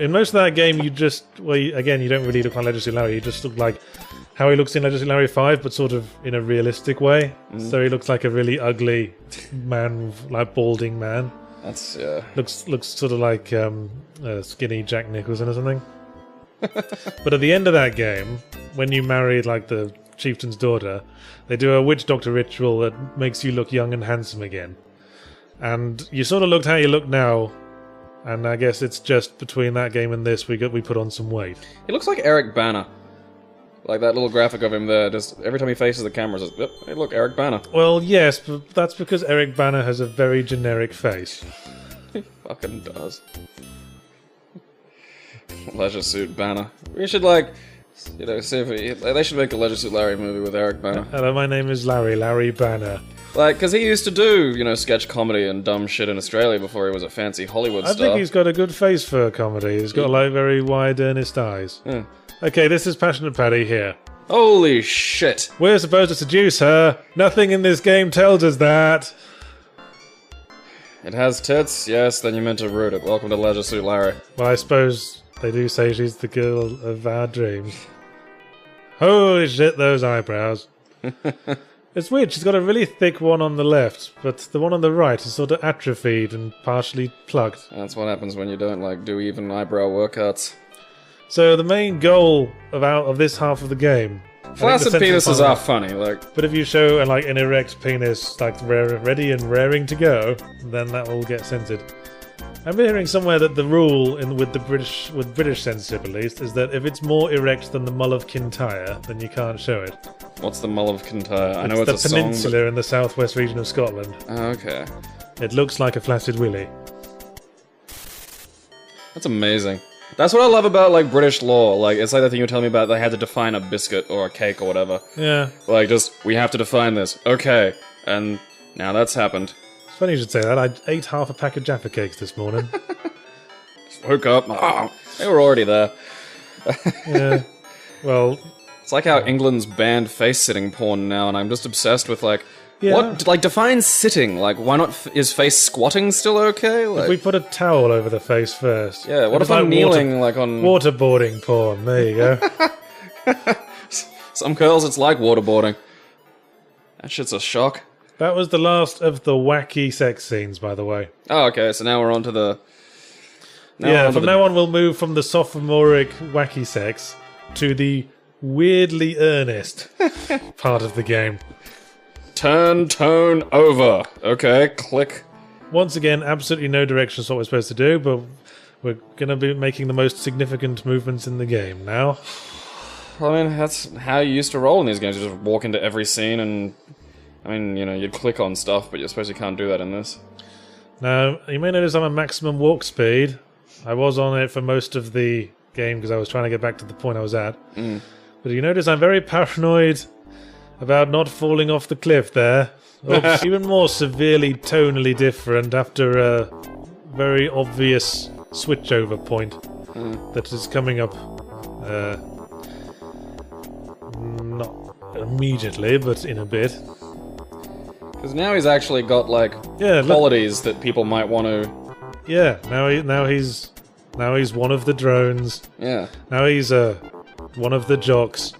in most of that game, you just... Well, again, you don't really look like Leisure Suit Larry. You just look like how he looks in Leisure Suit Larry 5, but sort of in a realistic way. So he looks like a really ugly man, like balding man. That's, yeah. Looks sort of like skinny Jack Nicholson or something. But at the end of that game, when you marry like the chieftain's daughter, they do a witch doctor ritual that makes you look young and handsome again. And you sort of looked how you look now, and I guess it's just between that game and this we put on some weight. He looks like Eric Bana. Like that little graphic of him there, just every time he faces the camera, says, "Yep, hey look, Eric Bana." Well, yes, but that's because Eric Bana has a very generic face. He fucking does. Leisure Suit Banner. We should, like, you know, see if they should make a Leisure Suit Larry movie with Eric Banner. Hello, my name is Larry Banner. Like, because he used to do, you know, sketch comedy and dumb shit in Australia before he was a fancy Hollywood star. I think he's got a good face for comedy. He's got, like, very wide, earnest eyes. Yeah. Okay, this is Passionate Patty here. Holy shit. We're supposed to seduce her. Nothing in this game tells us that. It has tits? Yes, then you meant to root it. Welcome to Leisure Suit Larry. Well, I suppose... They do say she's the girl of our dreams. Holy shit, those eyebrows. It's weird, she's got a really thick one on the left, but the one on the right is sort of atrophied and partially plucked. That's what happens when you don't, like, do even eyebrow workouts. So the main goal of this half of the game... Flaccid penises are funny, like... But if you show, like, an erect penis, like, ready and raring to go, then that will get censored. I'm hearing somewhere that the rule with British censorship at least is that if it's more erect than the Mull of Kintyre, then you can't show it. What's the Mull of Kintyre? I know it's it's a the peninsula song, in the southwest region of Scotland. Oh, okay. It looks like a flaccid willy. That's amazing. That's what I love about, like, British law. Like, it's like that thing you were telling me about, they had to define a biscuit or a cake or whatever. Yeah. Like, just, we have to define this. Okay. And now that's happened. It's funny you should say that. I ate half a pack of Jaffa cakes this morning. Just woke up. Oh, they were already there. Yeah. Well... It's like how England's banned face-sitting porn now, and I'm just obsessed with, like... Yeah. What? Like, define sitting. Like, why not... Is face squatting still okay? Like, if we put a towel over the face first. Yeah, what if I'm kneeling, like, on... Waterboarding porn. There you go. Some girls, it's like waterboarding. That shit's a shock. That was the last of the wacky sex scenes, by the way. Oh, okay, so now we're on to the... From now on we'll move from the sophomoric wacky sex to the weirdly earnest part of the game. Turn tone over. Okay, click. Once again, absolutely no direction is what we're supposed to do, but we're going to be making the most significant movements in the game now. I mean, that's how you used to roll in these games. You just walk into every scene and... I mean, you know, you'd click on stuff, but you're supposed you can't do that in this. Now, you may notice I'm at maximum walk speed. I was on it for most of the game because I was trying to get back to the point I was at. But you notice I'm very paranoid about not falling off the cliff there. Even more severely tonally different after a very obvious switchover point that is coming up. Not immediately, but in a bit. Because now he's actually got, like, qualities that people might want to... Yeah, now he's one of the drones. Yeah. Now he's one of the jocks.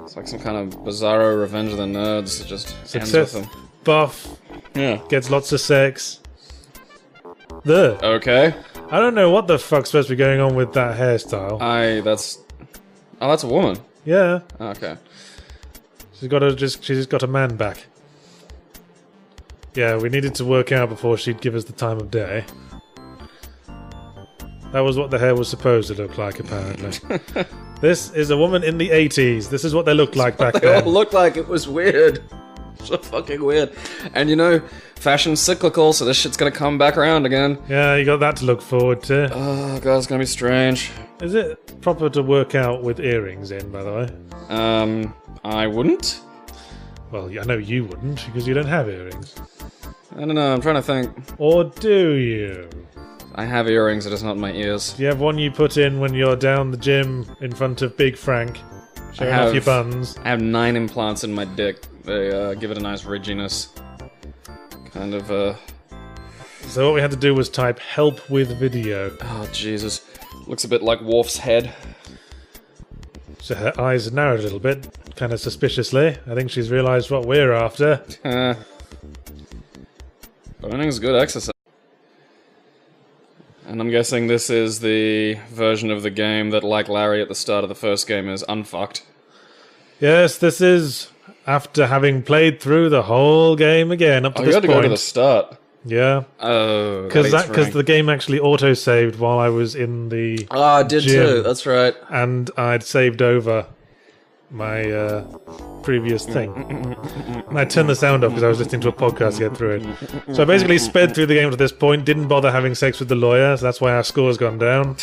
It's like some kind of bizarro Revenge of the Nerds that just ends with him. Buff. Yeah. Gets lots of sex. There. Okay. I don't know what the fuck's supposed to be going on with that hairstyle. that's... Oh, that's a woman. Yeah. Okay. She's got a man back. Yeah, we needed to work out before she'd give us the time of day. That was what the hair was supposed to look like, apparently. This is a woman in the 80s. This is what they looked like back They then. all looked like it was weird. So fucking weird. And you know, fashion's cyclical, so this shit's gonna come back around again. Yeah, you got that to look forward to. Oh god, it's gonna be strange. Is it proper to work out with earrings in, by the way? I wouldn't? Well, I know you wouldn't, because you don't have earrings. I don't know, I'm trying to think. Or do you? I have earrings, they're just not in my ears. Do you have one you put in when you're down the gym in front of Big Frank? Showing off your buns? I have 9 implants in my dick. They give it a nice ridginess. Kind of, So what we had to do was type help with video. Oh, Jesus. Looks a bit like Worf's head. So her eyes narrowed a little bit, kind of suspiciously. I think she's realised what we're after. Burning's good exercise. And I'm guessing this is the version of the game that, like Larry at the start of the first game, is unfucked. Yes, this is after having played through the whole game again up to this point. You had to go to the start. Yeah. Oh, because the game actually auto-saved while I was in the I did gym, too, that's right. And I'd saved over my previous thing. And I turned the sound off because I was listening to a podcast to get through it. So I basically sped through the game to this point, didn't bother having sex with the lawyer, so that's why our score's gone down.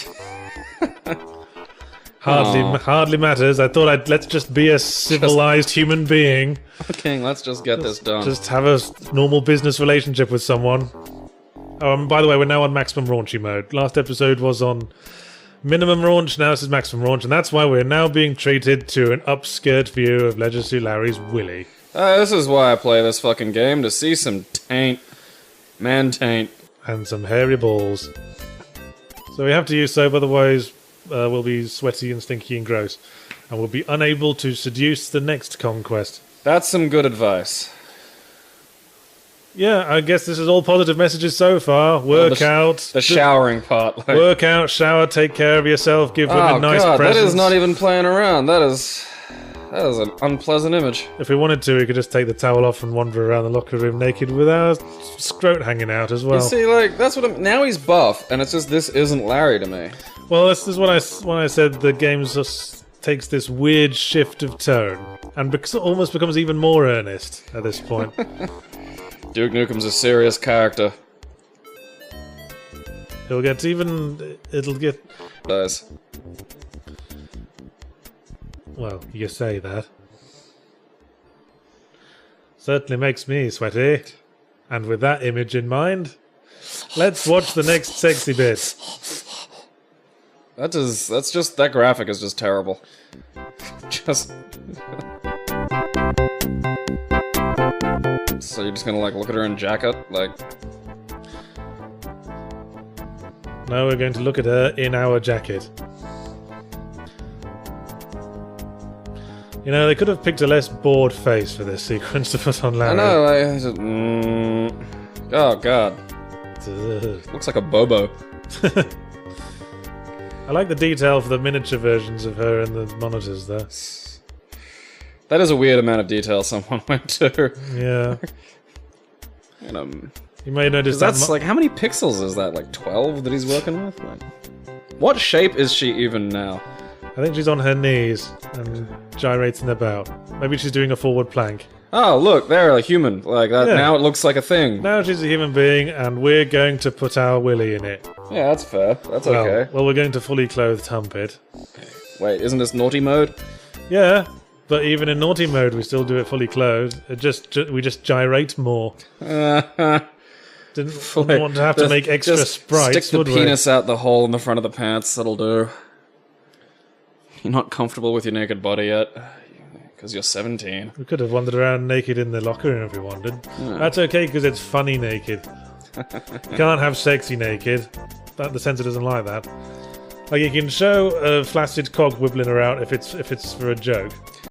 Hardly matters. I thought let's just be a civilized human being. Okay, let's just get this done. Just have a normal business relationship with someone. By the way, we're now on maximum raunchy mode. Last episode was on minimum raunch, now this is maximum raunch, and that's why we're now being treated to an upskirt view of Leisure Suit Larry's willy. This is why I play this fucking game, to see some taint. Man taint. And some hairy balls. So we have to use soap, otherwise we'll be sweaty and stinky and gross. And we'll be unable to seduce the next conquest. That's some good advice. Yeah, I guess this is all positive messages so far. Work out. The showering part. Like. Work out, shower, take care of yourself, give women nice presents. That is not even playing around. That is an unpleasant image. If we wanted to, we could just take the towel off and wander around the locker room naked with our scrot hanging out as well. You see, like, that's what now he's buff, and it's just, this isn't Larry to me. Well, this is when I said the game just takes this weird shift of tone, and almost becomes even more earnest at this point. Duke Nukem's a serious character. It'll get... Dies. Well, you say that. Certainly makes me sweaty. And with that image in mind, let's watch the next sexy bit. That graphic is just terrible. Just... So you're just gonna, like, look at her in jacket? Like... No, we're going to look at her in our jacket. You know, they could have picked a less bored face for this sequence to put on Larry. I know, oh god. Looks like a Bobo. I like the detail for the miniature versions of her in the monitors, though. That is a weird amount of detail someone went to. Yeah. And, you may notice that's like, how many pixels is that? Like 12 that he's working with? Like, what shape is she even now? I think she's on her knees and gyrating about. Maybe she's doing a forward plank. Oh, look, they're a human. Like that. Yeah. Now it looks like a thing. Now she's a human being, and we're going to put our willy in it. Yeah, that's fair. That's okay. Well, we're going to fully clothed hump it. Wait, isn't this naughty mode? Yeah, but even in naughty mode, we still do it fully clothed. We just gyrate more. Didn't want to have to make extra sprites. Stick the penis out the hole in the front of the pants. That'll do. You're not comfortable with your naked body yet, because you're 17. We could have wandered around naked in the locker room if we wanted. That's okay, because it's funny naked. You can't have sexy naked. The censor doesn't like that. Like, you can show a flaccid cock wibbling around if it's for a joke.